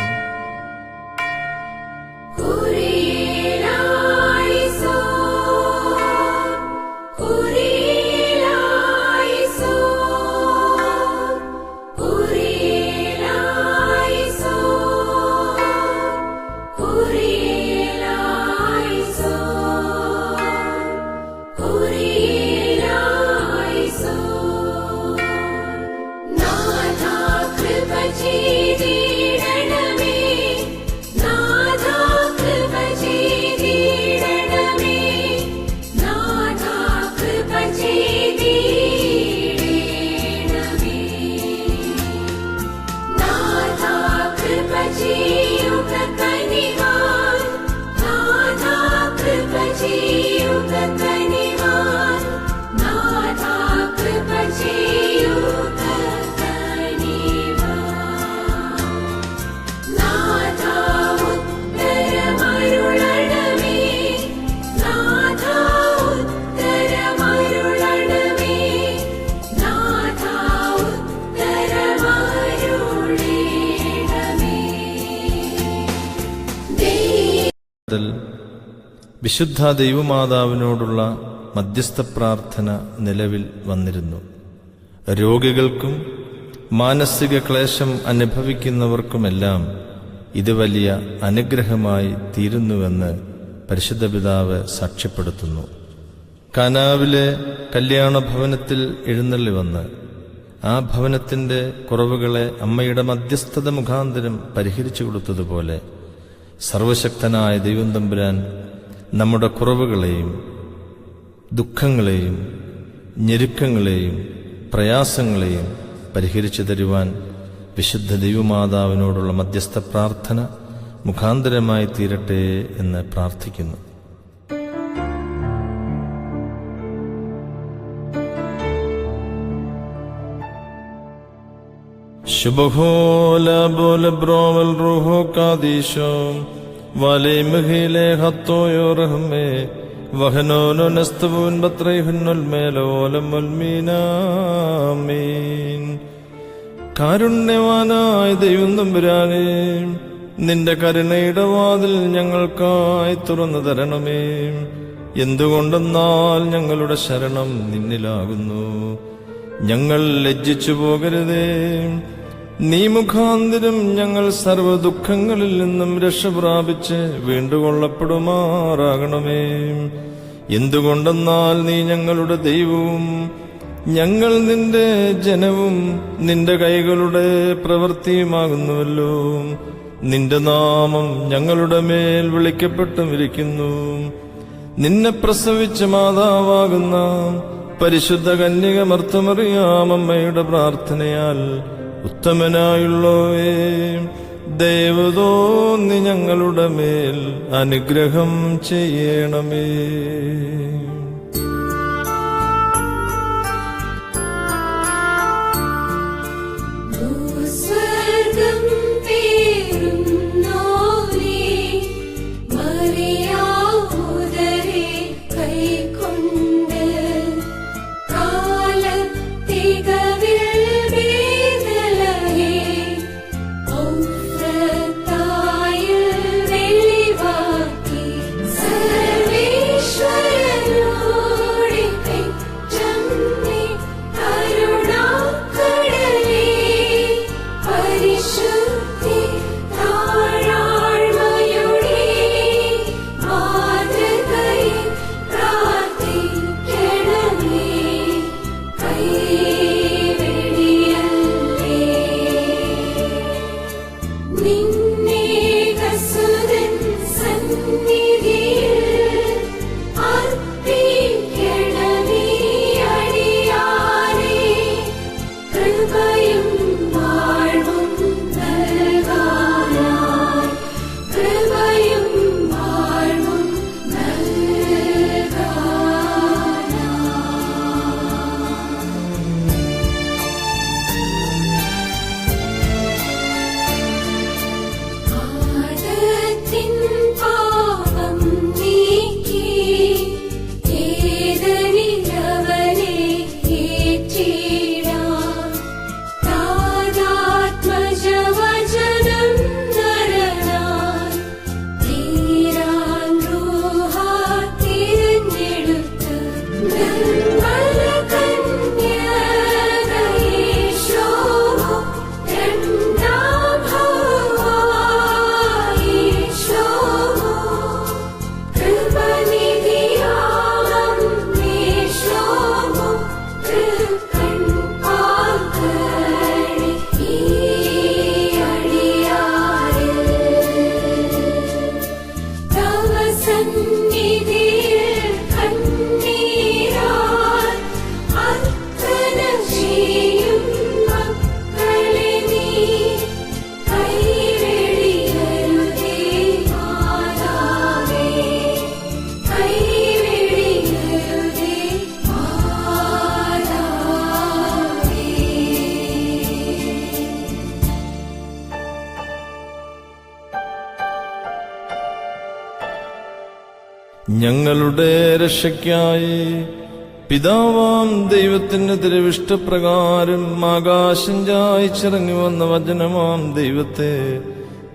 വിശുദ്ധ ദൈവമാതാവിനോടുള്ള മധ്യസ്ഥ പ്രാർത്ഥന നിലവിൽ വന്നിരുന്നു. രോഗികൾക്കും മാനസിക ക്ലേശം അനുഭവിക്കുന്നവർക്കുമെല്ലാം ഇത് വലിയ അനുഗ്രഹമായി തീരുന്നുവെന്ന് പരിശുദ്ധ പിതാവ് സാക്ഷ്യപ്പെടുത്തുന്നു. കാനാവിലെ കല്യാണ ഭവനത്തിൽ എഴുന്നള്ളി വന്ന് ആ ഭവനത്തിന്റെ കുറവുകളെ അമ്മയുടെ മധ്യസ്ഥത മുഖാന്തരം പരിഹരിച്ചു കൊടുത്തതുപോലെ സർവശക്തനായ ദൈവം തമ്പുരാൻ നമ്മുടെ കുറവുകളെയും ദുഃഖങ്ങളെയും ഞെരുക്കങ്ങളെയും പ്രയാസങ്ങളെയും പരിഹരിച്ചു തരുവാൻ വിശുദ്ധ ദൈവമാതാവിനോടുള്ള മധ്യസ്ഥ പ്രാർത്ഥന മുഖാന്തരമായി തീരട്ടെ എന്ന് പ്രാർത്ഥിക്കുന്നു. ശുഭഹോല ബോല ബ്രോവൽ റൂഹോ കാദീശോ വാലേ മഹിലേ ഹത്തോയോ റഹ്മേ വഹനോനോ നസ്തവൂൻ ബത്രൈഹുന്നുൽ മേലോലം ഉൽമീനാമീൻ. കാരുണ്യവാനായ ദൈവം തമ്പുരാനേ, നിന്റെ കരുണയുടെ വാതിൽ ഞങ്ങൾക്കായി തുറന്നു തരണമേ. എന്തുകൊണ്ടെന്നാൽ ഞങ്ങളുടെ ശരണം നിന്നിലാകുന്നു. ഞങ്ങൾ ലജ്ജിച്ചു പോകരുതേ. നീ മുഖാന്തരം ഞങ്ങൾ സർവ്വ ദുഃഖങ്ങളിൽ നിന്നും രക്ഷ പ്രാപിച്ച് വീണ്ടുകൊള്ളപ്പെടുമാറാകണമേ. എന്തുകൊണ്ടെന്നാൽ നീ ഞങ്ങളുടെ ദൈവവും ഞങ്ങൾ നിന്റെ ജനവും നിന്റെ കൈകളുടെ പ്രവൃത്തിയുമാകുന്നുവല്ലോ. നിന്റെ നാമം ഞങ്ങളുടെ മേൽ വിളിക്കപ്പെട്ടുമിരിക്കുന്നു. നിന്നെ പ്രസവിച്ച മാതാവാകുന്ന പരിശുദ്ധ കന്യക മർത്തമറിയാം അമ്മയുടെ പ്രാർത്ഥനയാൽ ഉത്തമനായുള്ളവേ, ദയവ് തോന്നി ഞങ്ങളുടെ മേൽ അനുഗ്രഹം ചെയ്യണമേ. സർവേശ്വരനോ ഞങ്ങളുടെ രക്ഷയ്ക്കായി പിതാവാം ദൈവത്തിന്റെ തിരുവിഷ്ടപ്രകാരം ആകാശം ചായിച്ചിറങ്ങി വന്ന വചനമാം ദൈവത്തെ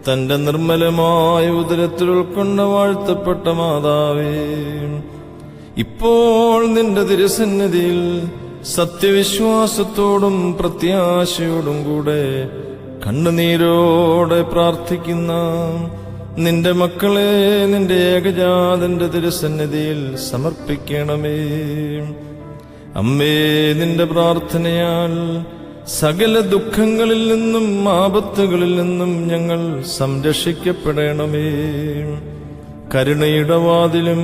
തന്റെ നിർമ്മലമായ ഉദരത്തിൽ ഉൾക്കൊണ്ട വാഴ്ത്തപ്പെട്ട മാതാവേ, ഇപ്പോൾ നിന്റെ തിരുസന്നിധിയിൽ സത്യവിശ്വാസത്തോടും പ്രത്യാശയോടും കൂടെ കണ്ണുനീരോടെ പ്രാർത്ഥിക്കുന്ന നിന്റെ മക്കളെ നിന്റെ ഏകജാതന്റെ തിരുസന്നിധിയിൽ സമർപ്പിക്കണമേ. അമ്മേ, നിന്റെ പ്രാർത്ഥനയാൽ സകല ദുഃഖങ്ങളിൽ നിന്നും ആപത്തുകളിൽ നിന്നും ഞങ്ങൾ സംരക്ഷിക്കപ്പെടണമേ. കരുണയുടെ വാതിലും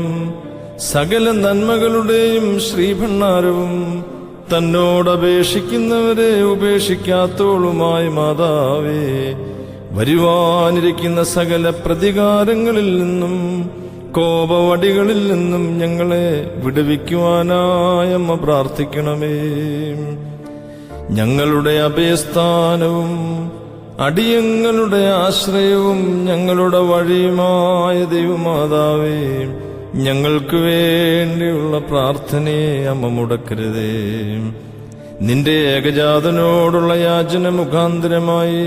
സകല നന്മകളുടെയും ശ്രീഭണ്ഡാരവും തന്നോടപേക്ഷിക്കുന്നവരെ ഉപേക്ഷിക്കാത്തോളുമായ മാതാവേ, വരുവാനിരിക്കുന്ന സകല പ്രതികാരങ്ങളിൽ നിന്നും കോപവടികളിൽ നിന്നും ഞങ്ങളെ വിടുവിക്കുവാനായ അമ്മ പ്രാർത്ഥിക്കണമേ. ഞങ്ങളുടെ അഭയസ്ഥാനവും അടിയങ്ങളുടെ ആശ്രയവും ഞങ്ങളുടെ വഴിയുമായ ദൈവമാതാവേ, ഞങ്ങൾക്ക് വേണ്ടിയുള്ള പ്രാർത്ഥനയെ അമ്മ മുടക്കരുതേ. നിന്റെ ഏകജാതനോടുള്ള യാചന മുഖാന്തരമായി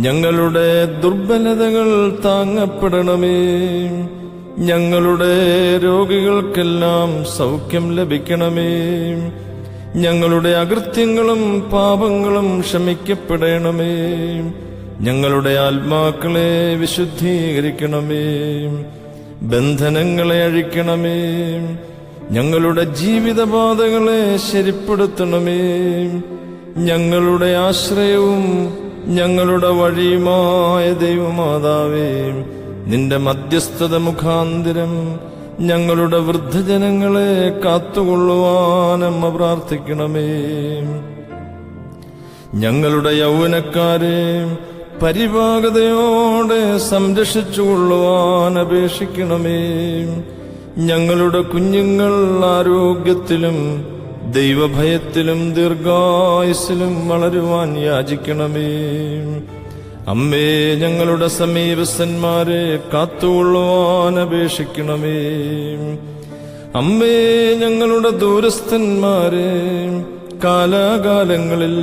ഞങ്ങളുടെ ദുർബലതകൾ താങ്ങപ്പെടണമേ. ഞങ്ങളുടെ രോഗികൾക്കെല്ലാം സൗഖ്യം ലഭിക്കണമേ. ഞങ്ങളുടെ അകൃത്യങ്ങളും പാപങ്ങളും ക്ഷമിക്കപ്പെടണമേ. ഞങ്ങളുടെ ആത്മാക്കളെ വിശുദ്ധീകരിക്കണമേ. ബന്ധനങ്ങളെ അഴിക്കണമേ. ഞങ്ങളുടെ ജീവിതപാതകളെ ശരിപ്പെടുത്തണമേ. ഞങ്ങളുടെ ആശ്രയവും ഞങ്ങളുടെ വഴിയുമായ ദൈവമാതാവേ, നിന്റെ മധ്യസ്ഥത മുഖാന്തരം ഞങ്ങളുടെ വൃദ്ധജനങ്ങളെ കാത്തുകൊള്ളുവാനമ്മ പ്രാർത്ഥിക്കണമേ. ഞങ്ങളുടെ യൗവനക്കാരെ പരിപാകതയോടെ സംരക്ഷിച്ചുകൊള്ളുവാൻ അപേക്ഷിക്കണമേ. ഞങ്ങളുടെ കുഞ്ഞുങ്ങൾ ആരോഗ്യത്തിലും ദൈവഭയത്തിലും ദീർഘായുസ്സിലും വളരുവാൻ യാചിക്കണമേ. അമ്മേ, ഞങ്ങളുടെ സമീപസ്ഥന്മാരെ കാത്തുകൊള്ളുവാൻ അപേക്ഷിക്കണമേ. അമ്മേ, ഞങ്ങളുടെ ദൂരസ്ഥന്മാരെ കാലാകാലങ്ങളിൽ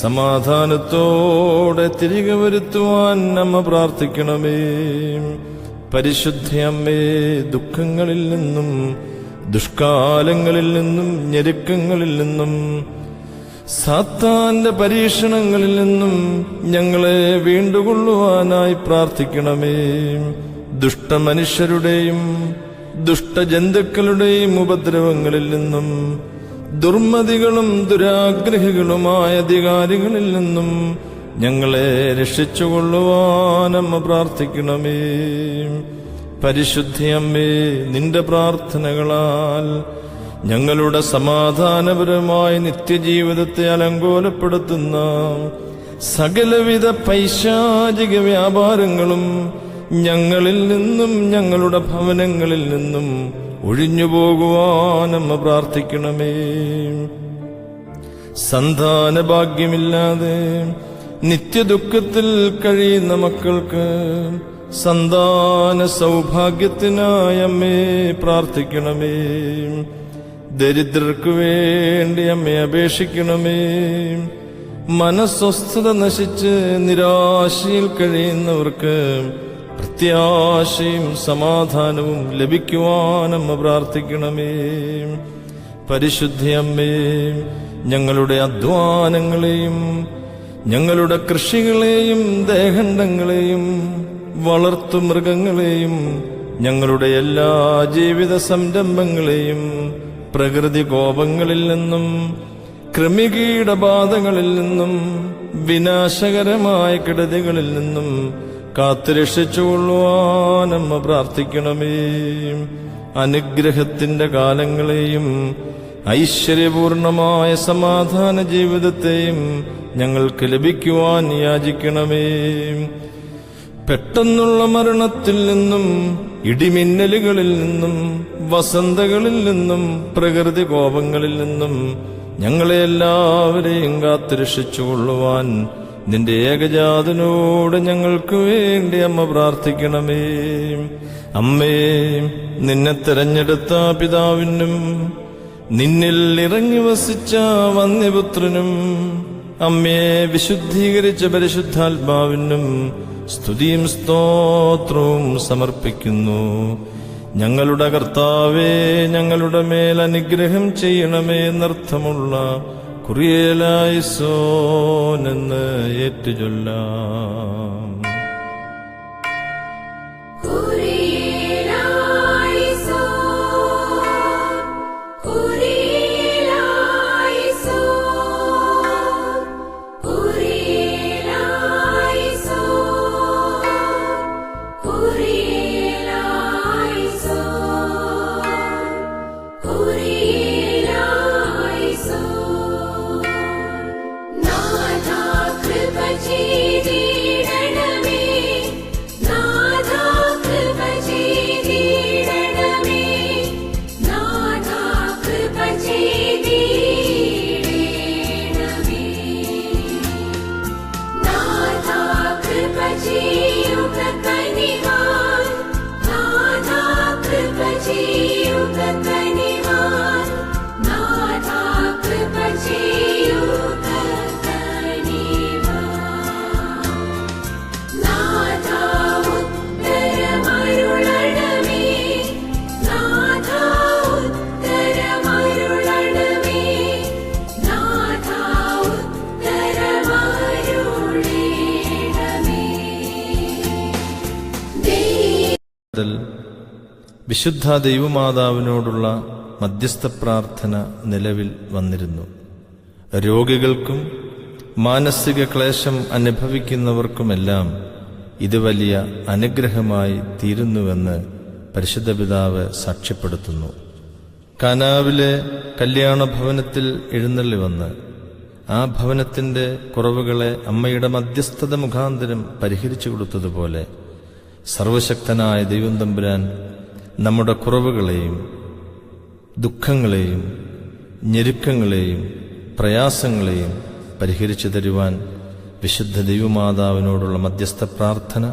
സമാധാനത്തോടെ തിരികെ വരുത്തുവാൻ അമ്മ പ്രാർത്ഥിക്കണമേ. പരിശുദ്ധ അമ്മേ, ദുഃഖങ്ങളിൽ നിന്നും ദുഷ്കാലങ്ങളിൽ നിന്നും ഞെരുക്കങ്ങളിൽ നിന്നും സാത്താന്റെ പരീക്ഷണങ്ങളിൽ നിന്നും ഞങ്ങളെ വീണ്ടുകൊള്ളുവാനായി പ്രാർത്ഥിക്കണമേ. ദുഷ്ടമനുഷ്യരുടെയും ദുഷ്ടജന്തുക്കളുടെയും ഉപദ്രവങ്ങളിൽ നിന്നും ദുർമതികളും ദുരാഗ്രഹികളുമായ അധികാരികളിൽ നിന്നും ഞങ്ങളെ രക്ഷിച്ചുകൊള്ളുവാനമ്മ പ്രാർത്ഥിക്കണമേ. പരിശുദ്ധയമ്മേ, നിന്റെ പ്രാർത്ഥനകളാൽ ഞങ്ങളുടെ സമാധാനപരമായ നിത്യജീവിതത്തെ അലങ്കോലപ്പെടുത്തുന്ന സകലവിധ പൈശാചിക വ്യാപാരങ്ങളും ഞങ്ങളിൽ നിന്നും ഞങ്ങളുടെ ഭവനങ്ങളിൽ നിന്നും ഒഴിഞ്ഞുപോകുവാനമ്മ പ്രാർത്ഥിക്കണമേ. സന്താനഭാഗ്യമില്ലാതെ നിത്യദുഃഖത്തിൽ കഴിയുന്ന മക്കൾക്ക് സന്താന സൗഭാഗ്യത്തിനായി അമ്മേ പ്രാർത്ഥിക്കണമേ. ദരിദ്രർക്കു വേണ്ടി അമ്മയെ അപേക്ഷിക്കണമേ. മനസ്വസ്ഥത നശിച്ച് നിരാശയിൽ കഴിയുന്നവർക്ക് പ്രത്യാശയും സമാധാനവും ലഭിക്കുവാനമ്മ പ്രാർത്ഥിക്കണമേ. പരിശുദ്ധയമ്മേ, ഞങ്ങളുടെ അധ്വാനങ്ങളെയും ഞങ്ങളുടെ കൃഷികളെയും ദേഹണ്ഡങ്ങളെയും വളർത്തുമൃഗങ്ങളെയും ഞങ്ങളുടെ എല്ലാ ജീവിത സംരംഭങ്ങളെയും പ്രകൃതി കോപങ്ങളിൽ നിന്നും കൃമികീടബാധകളിൽ നിന്നും വിനാശകരമായ കെടുതികളിൽ നിന്നും കാത്തുരക്ഷിച്ചുകൊള്ളുവാനമ്മ പ്രാർത്ഥിക്കണമേ. അനുഗ്രഹത്തിന്റെ കാലങ്ങളെയും ഐശ്വര്യപൂർണമായ സമാധാന ജീവിതത്തെയും ഞങ്ങൾക്ക് ലഭിക്കുവാൻ യാചിക്കണമേ. പെട്ടെന്നുള്ള മരണത്തിൽ നിന്നും ഇടിമിന്നലുകളിൽ നിന്നും വസന്തകളിൽ നിന്നും പ്രകൃതി കോപങ്ങളിൽ നിന്നും ഞങ്ങളെ എല്ലാവരെയും കാത്തുരക്ഷിച്ചുകൊള്ളുവാൻ നിന്റെ ഏകജാതനോട് ഞങ്ങൾക്ക് വേണ്ടി അമ്മ പ്രാർത്ഥിക്കണമേ. അമ്മേ, നിന്നെ തെരഞ്ഞെടുത്ത പിതാവിനും നിന്നിൽ ഇറങ്ങി വസിച്ച വന്യപുത്രനും അമ്മേ, വിശുദ്ധീകരിച്ച പരിശുദ്ധാത്മാവിനും സ്തുതിയും സ്തോത്രവും സമർപ്പിക്കുന്നു. ഞങ്ങളുടെ കർത്താവേ, ഞങ്ങളുടെ മേൽ അനുഗ്രഹം ചെയ്യണമേ എന്നർത്ഥമുള്ള കുറിയേലായിസോൻ എന്ന് ഏറ്റുചൊല്ലാം. വിശുദ്ധ ദൈവമാതാവിനോടുള്ള മധ്യസ്ഥ പ്രാർത്ഥന നിലവിൽ വന്നിരുന്നു. രോഗികൾക്കും മാനസിക ക്ലേശം അനുഭവിക്കുന്നവർക്കുമെല്ലാം ഇത് വലിയ അനുഗ്രഹമായി തീരുന്നുവെന്ന് പരിശുദ്ധ പിതാവ് സാക്ഷ്യപ്പെടുത്തുന്നു. കാനാവിലെ കല്യാണ ഭവനത്തിൽ എഴുന്നള്ളി വന്ന് ആ ഭവനത്തിന്റെ കുറവുകളെ അമ്മയുടെ മധ്യസ്ഥത മുഖാന്തരം പരിഹരിച്ചു കൊടുത്തതുപോലെ സർവശക്തനായ ദൈവം തമ്പുരാൻ നമ്മുടെ കുറവുകളെയും ദുഃഖങ്ങളെയും ഞെരുക്കങ്ങളെയും പ്രയാസങ്ങളെയും പരിഹരിച്ചു തരുവാൻ വിശുദ്ധ ദൈവമാതാവിനോടുള്ള മധ്യസ്ഥ പ്രാർത്ഥന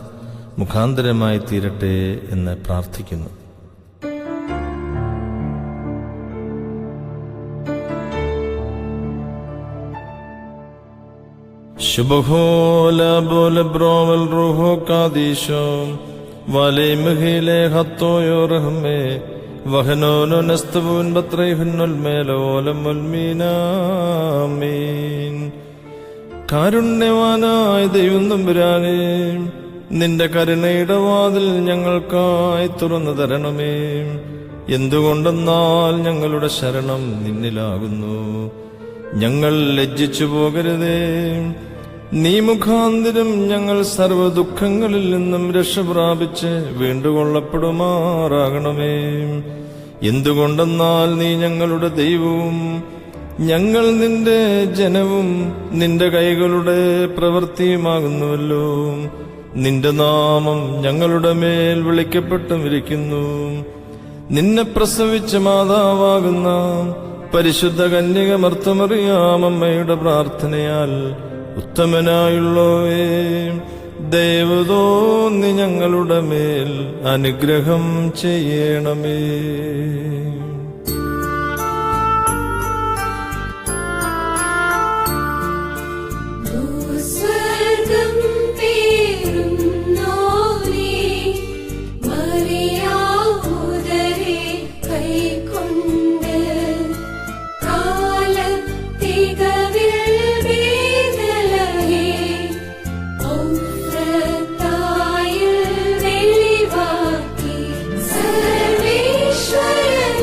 മുഖാന്തരമായി തീരട്ടെ എന്ന് പ്രാർത്ഥിക്കുന്നു. ശുഭഹോല ബോല ബ്രോവൽ റൂഹോ കാദീശോ വാലേ മഹിലേ ഹത്തോയോ റഹ്മേ വഹനോനോ നസ്തബുൻ ബത്രൈഹുന്നുൽ മേലോലം മുൽമീനാമീൻ. കാരുണ്യവാനായ ദൈവം തമ്പുരാനേ, നിന്റെ കരുണയുടെ വാതിൽ ഞങ്ങൾക്കായി തുറന്നു തരണമേ. എന്തുകൊണ്ടെന്നാൽ ഞങ്ങളുടെ ശരണം നിന്നിലാകുന്നു. ഞങ്ങൾ ലജ്ജിച്ചു പോകരുതേ. നീ മുഖാന്തരം ഞങ്ങൾ സർവ്വ ദുഃഖങ്ങളിൽ നിന്നും രക്ഷ പ്രാപിച്ച് വീണ്ടുകൊള്ളപ്പെടുമാറാകണമേ. എന്തുകൊണ്ടെന്നാൽ നീ ഞങ്ങളുടെ ദൈവവും ഞങ്ങൾ നിന്റെ ജനവും നിന്റെ കൈകളുടെ പ്രവൃത്തിയുമാകുന്നുവല്ലോ. നിന്റെ നാമം ഞങ്ങളുടെ മേൽ വിളിക്കപ്പെട്ടും ഇരിക്കുന്നു. നിന്നെ പ്രസവിച്ച മാതാവാകുന്ന പരിശുദ്ധ കന്യക മർത്തമറിയാമമ്മയുടെ പ്രാർത്ഥനയാൽ ഉത്തമനായുള്ളവേ, ദൈവതോന്നി ഞങ്ങളുടെ മേൽ അനുഗ്രഹം ചെയ്യണമേ. സർവേശ്വരൻ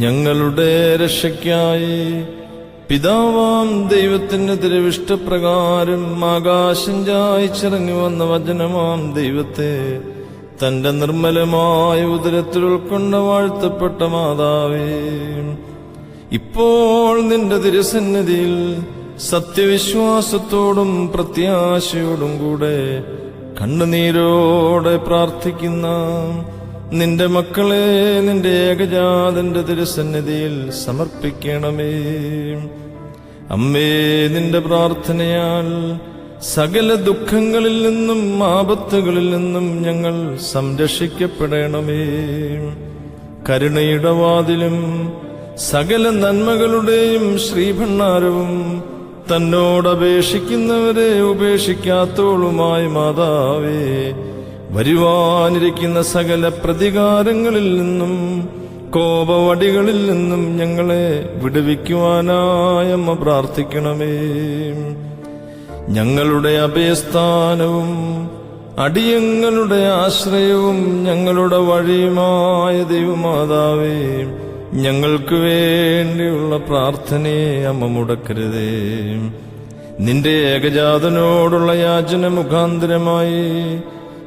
ഞങ്ങളുടെ രക്ഷയ്ക്കായി പിതാവാം ദൈവത്തിന്റെ തിരുവിഷ്ടപ്രകാരം ആകാശം ചായിച്ചിറങ്ങി വന്ന വചനമാം ദൈവത്തെ തന്റെ നിർമ്മലമായ ഉദരത്തിൽ ഉൾക്കൊണ്ട വാഴ്ത്തപ്പെട്ട മാതാവേ, ഇപ്പോൾ നിന്റെ തിരുസന്നിധിയിൽ സത്യവിശ്വാസത്തോടും പ്രത്യാശയോടും കൂടെ കണ്ണുനീരോടെ പ്രാർത്ഥിക്കുന്ന നിന്റെ മക്കളെ നിന്റെ ഏകജാതന്റെ തിരുസന്നിധിയിൽ സമർപ്പിക്കണമേ. അമ്മേ, നിന്റെ പ്രാർത്ഥനയാൽ സകല ദുഃഖങ്ങളിൽ നിന്നും ആപത്തുകളിൽ നിന്നും ഞങ്ങൾ സംരക്ഷിക്കപ്പെടണമേ. കരുണയുടെ വാതിലും സകല നന്മകളുടെയും ശ്രീഭണ്ഡാരവും തന്നോടപേക്ഷിക്കുന്നവരെ ഉപേക്ഷിക്കാത്തോളുമായ മാതാവേ, വരുവാനിരിക്കുന്ന സകല പ്രതികാരങ്ങളിൽ നിന്നും കോപവടികളിൽ നിന്നും ഞങ്ങളെ വിടുവിക്കുവാനായി അമ്മ പ്രാർത്ഥിക്കണമേ. ഞങ്ങളുടെ അഭയസ്ഥാനവും അടിയങ്ങളുടെ ആശ്രയവും ഞങ്ങളുടെ വഴിയുമായ ദൈവമാതാവേ, ഞങ്ങൾക്ക് വേണ്ടിയുള്ള പ്രാർത്ഥനയെ അമ്മ മുടക്കരുതേ. നിന്റെ ഏകജാതനോടുള്ള യാചന മുഖാന്തരമായി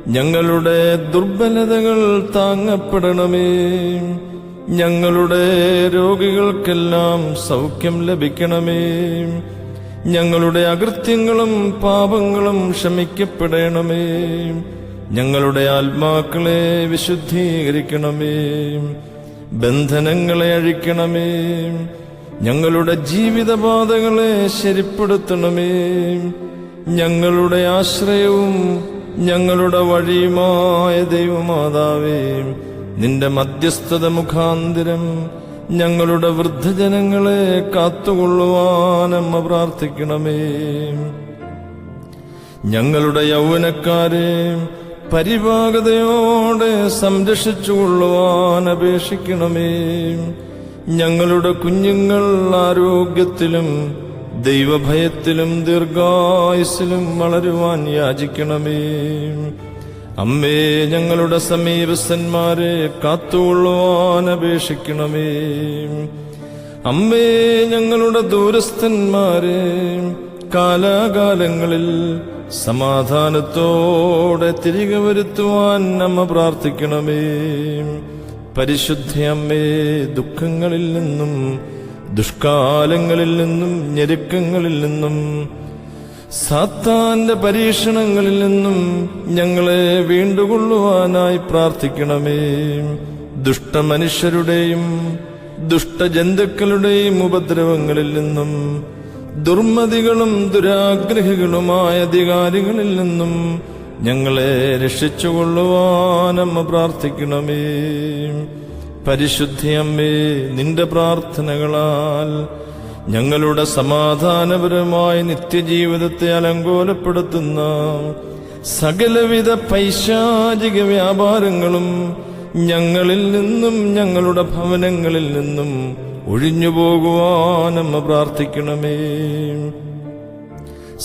ഞങ്ങളുടെ ദുർബലതകൾ താങ്ങപ്പെടണമേ. ഞങ്ങളുടെ രോഗികൾക്കെല്ലാം സൗഖ്യം ലഭിക്കണമേ. ഞങ്ങളുടെ അകൃത്യങ്ങളും പാപങ്ങളും ക്ഷമിക്കപ്പെടണമേ. ഞങ്ങളുടെ ആത്മാക്കളെ വിശുദ്ധീകരിക്കണമേ. ബന്ധനങ്ങളെ അഴിക്കണമേ. ഞങ്ങളുടെ ജീവിതപാതകളെ ശരിപ്പെടുത്തണമേ. ഞങ്ങളുടെ ആശ്രയവും ഞങ്ങളുടെ വഴിയുമായ ദൈവമാതാവേ, നിന്റെ മധ്യസ്ഥത മുഖാന്തരം ഞങ്ങളുടെ വൃദ്ധജനങ്ങളെ കാത്തുകൊള്ളുവാൻ അമ്മ പ്രാർത്ഥിക്കണമേ. ഞങ്ങളുടെ യൗവനക്കാരെ പരിപാകതയോടെ സംരക്ഷിച്ചുകൊള്ളുവാൻ അപേക്ഷിക്കണമേ. ഞങ്ങളുടെ കുഞ്ഞുങ്ങൾ ആരോഗ്യത്തിലും ദൈവഭയത്തിലും ദീർഘായുസ്സിലും വളരുവാൻ യാചിക്കണമേ. അമ്മേ, ഞങ്ങളുടെ സമീപസ്ഥന്മാരെ കാത്തുകൊള്ളുവാൻ അപേക്ഷിക്കണമേ. അമ്മേ, ഞങ്ങളുടെ ദൂരസ്ഥന്മാരെ കാലാകാലങ്ങളിൽ സമാധാനത്തോടെ തിരികെ വരുത്തുവാൻ അമ്മ പ്രാർത്ഥിക്കണമേ. പരിശുദ്ധ അമ്മേ, ദുഃഖങ്ങളിൽ നിന്നും ദുഷ്കാലങ്ങളിൽ നിന്നും ഞെരുക്കങ്ങളിൽ നിന്നും സാത്താന്റെ പരീക്ഷണങ്ങളിൽ നിന്നും ഞങ്ങളെ വീണ്ടുകൊള്ളുവാനായി പ്രാർത്ഥിക്കണമേ. ദുഷ്ടമനുഷ്യരുടെയും ദുഷ്ടജന്തുക്കളുടെയും ഉപദ്രവങ്ങളിൽ നിന്നും ദുർമതികളും ദുരാഗ്രഹികളുമായ അധികാരികളിൽ നിന്നും ഞങ്ങളെ രക്ഷിച്ചുകൊള്ളുവാൻ അമ്മ പ്രാർത്ഥിക്കണമേ. പരിശുദ്ധ അമ്മേ, നിന്റെ പ്രാർത്ഥനകളാൽ ഞങ്ങളുടെ സമാധാനപരമായ നിത്യജീവിതത്തെ അലങ്കോലപ്പെടുത്തുന്ന സകലവിധ പൈശാചിക വ്യാപാരങ്ങളും ഞങ്ങളിൽ നിന്നും ഞങ്ങളുടെ ഭവനങ്ങളിൽ നിന്നും ഒഴിഞ്ഞുപോകുവാൻ അമ്മ പ്രാർത്ഥിക്കണമേ.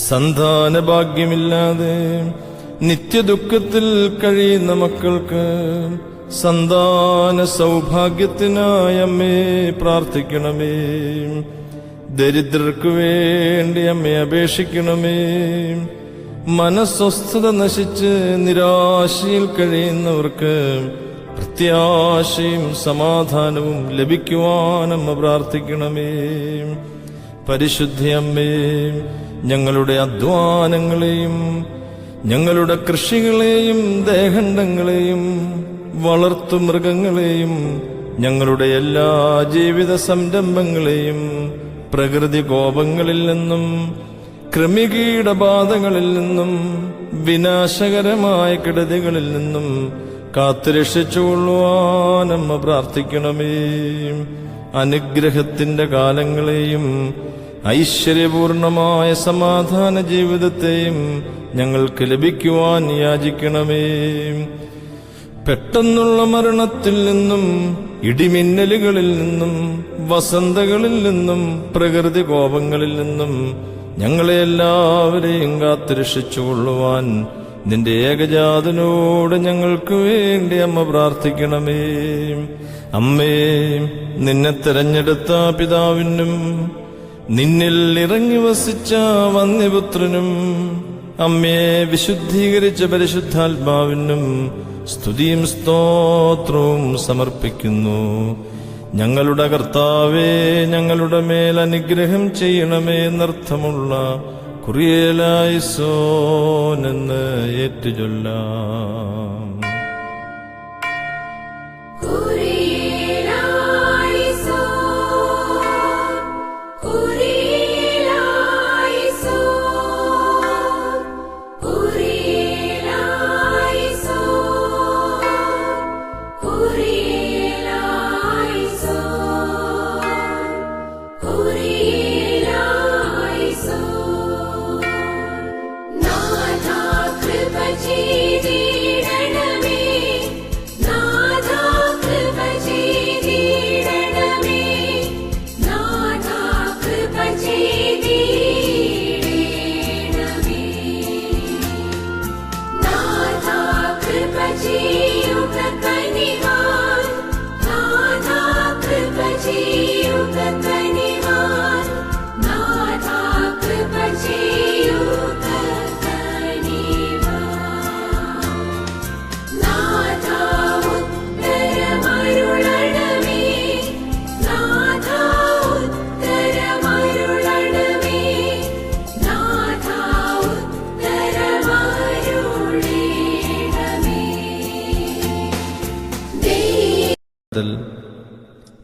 സന്താനഭാഗ്യമില്ലാതെ നിത്യദുഃഖത്തിൽ കഴിയുന്ന മക്കൾക്ക് സന്താന സൗഭാഗ്യത്തിനായി അമ്മേ പ്രാർത്ഥിക്കണമേ. ദരിദ്രർക്ക് വേണ്ടി അമ്മേ അപേക്ഷിക്കണമേ. മനസ്വസ്ഥത നശിച്ച് നിരാശയിൽ കഴിയുന്നവർക്ക് പ്രത്യാശയും സമാധാനവും ലഭിക്കുവാൻ അമ്മ പ്രാർത്ഥിക്കണമേ. പരിശുദ്ധ അമ്മേ, ഞങ്ങളുടെ അധ്വാനങ്ങളെയും ഞങ്ങളുടെ കൃഷികളെയും ദേഹണ്ഡങ്ങളെയും വളർത്തുമൃഗങ്ങളെയും ഞങ്ങളുടെ എല്ലാ ജീവിത സംരംഭങ്ങളെയും പ്രകൃതി കോപങ്ങളിൽ നിന്നും കൃമികീടബാധകളിൽ നിന്നും വിനാശകരമായ കെടുതികളിൽ നിന്നും കാത്തുരക്ഷിച്ചുകൊള്ളുവാൻ അമ്മ പ്രാർത്ഥിക്കണമേ. അനുഗ്രഹത്തിന്റെ കാലങ്ങളെയും ഐശ്വര്യപൂർണമായ സമാധാന ജീവിതത്തെയും ഞങ്ങൾക്ക് ലഭിക്കുവാൻ യാചിക്കണമേ. പെട്ടെന്നുള്ള മരണത്തിൽ നിന്നും ഇടിമിന്നലുകളിൽ നിന്നും വസന്തകളിൽ നിന്നും പ്രകൃതി കോപങ്ങളിൽ നിന്നും ഞങ്ങളെ എല്ലാവരെയും കാത്തുരക്ഷിച്ചുകൊള്ളുവാൻ നിന്റെ ഏകജാതനോട് ഞങ്ങൾക്ക് വേണ്ടി അമ്മ പ്രാർത്ഥിക്കണമേ. അമ്മേ, നിന്നെ തെരഞ്ഞെടുത്ത പിതാവിനും നിന്നിൽ ഇറങ്ങി വസിച്ച വന്യപുത്രനും അമ്മയെ വിശുദ്ധീകരിച്ച പരിശുദ്ധാത്മാവിനും സ്തുതിയും സ്തോത്രവും സമർപ്പിക്കുന്നു. ഞങ്ങളുടെ കർത്താവേ, ഞങ്ങളുടെ മേൽ അനുഗ്രഹം ചെയ്യണമേ എന്നർത്ഥമുള്ള കുറിയേലായിസോൻ എന്ന് ഏറ്റുചൊല്ലാം.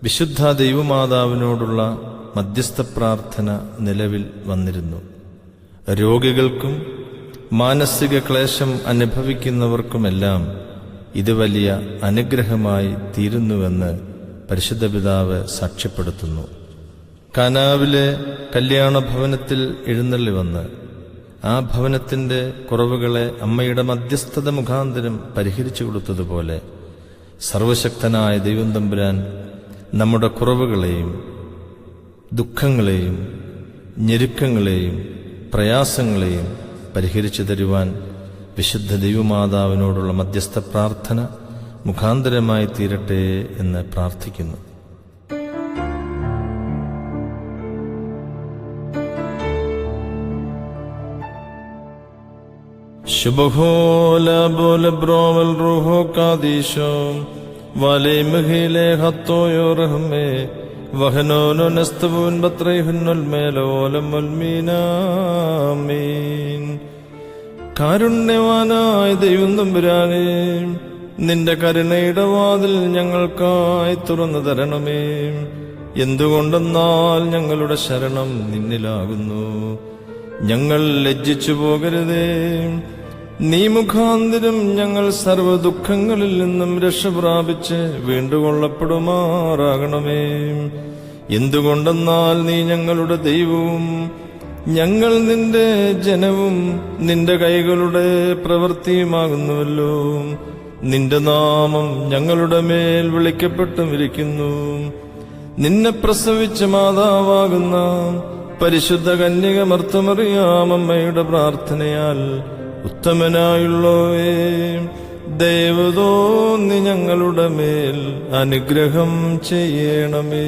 വിശുദ്ധ ദൈവമാതാവിനോടുള്ള മധ്യസ്ഥ പ്രാർത്ഥന നിലവിൽ വന്നിരുന്നു. രോഗികൾക്കും മാനസിക ക്ലേശം അനുഭവിക്കുന്നവർക്കുമെല്ലാം ഇത് വലിയ അനുഗ്രഹമായി തീരുന്നുവെന്ന് പരിശുദ്ധ പിതാവ് സാക്ഷ്യപ്പെടുത്തുന്നു. കാനാവിലെ കല്യാണ ഭവനത്തിൽ എഴുന്നള്ളി വന്ന് ആ ഭവനത്തിന്റെ കുറവുകളെ അമ്മയുടെ മധ്യസ്ഥത മുഖാന്തരം പരിഹരിച്ചു കൊടുത്തതുപോലെ സർവശക്തനായ ദൈവം തമ്പുരാൻ നമ്മുടെ കുറവുകളെയും ദുഃഖങ്ങളെയും ഞെരുക്കങ്ങളെയും പ്രയാസങ്ങളെയും പരിഹരിച്ചു തരുവാൻ വിശുദ്ധ ദൈവമാതാവിനോടുള്ള മധ്യസ്ഥ പ്രാർത്ഥന മുഖാന്തരമായി തീരട്ടെ എന്ന് പ്രാർത്ഥിക്കുന്നു. ശുഭഹോല ബോല ബ്രോവൽ റൂഹോ കാദീശോ വാലേ മഹിലേ ഹത്തോയോ റഹ്മേ വഹനോനോ നസ്തവൂൻ ബത്രൈഹുന്നുൽ മേലോലം ഉൽമീനാമീൻ. കാരുണ്യവാനായ ദൈവം തമ്പുരാനേ, നിന്റെ കരുണയുടെ വാതിൽ ഞങ്ങൾക്കായി തുറന്നു തരണമേ. എന്തുകൊണ്ടെന്നാൽ ഞങ്ങളുടെ ശരണം നിന്നിലാകുന്നു. ഞങ്ങൾ ലജ്ജിച്ചു പോകരുതേ. നീ മുഖാന്തരം ഞങ്ങൾ സർവ്വ ദുഃഖങ്ങളിൽ നിന്നും രക്ഷ പ്രാപിച്ച് വീണ്ടുകൊള്ളപ്പെടുമാറാകണമേ. എന്തുകൊണ്ടെന്നാൽ നീ ഞങ്ങളുടെ ദൈവവും ഞങ്ങൾ നിന്റെ ജനവും നിന്റെ കൈകളുടെ പ്രവൃത്തിയുമാകുന്നുവല്ലോ. നിന്റെ നാമം ഞങ്ങളുടെ മേൽ വിളിക്കപ്പെട്ടുമിരിക്കുന്നു. നിന്നെ പ്രസവിച്ച മാതാവാകുന്ന പരിശുദ്ധ കന്യക മർത്തമറിയാമമ്മയുടെ പ്രാർത്ഥനയാൽ ഉത്തമനായുള്ളവേ, ദൈവതോന്നി ഞങ്ങളുടെ മേൽ അനുഗ്രഹം ചെയ്യണമേ.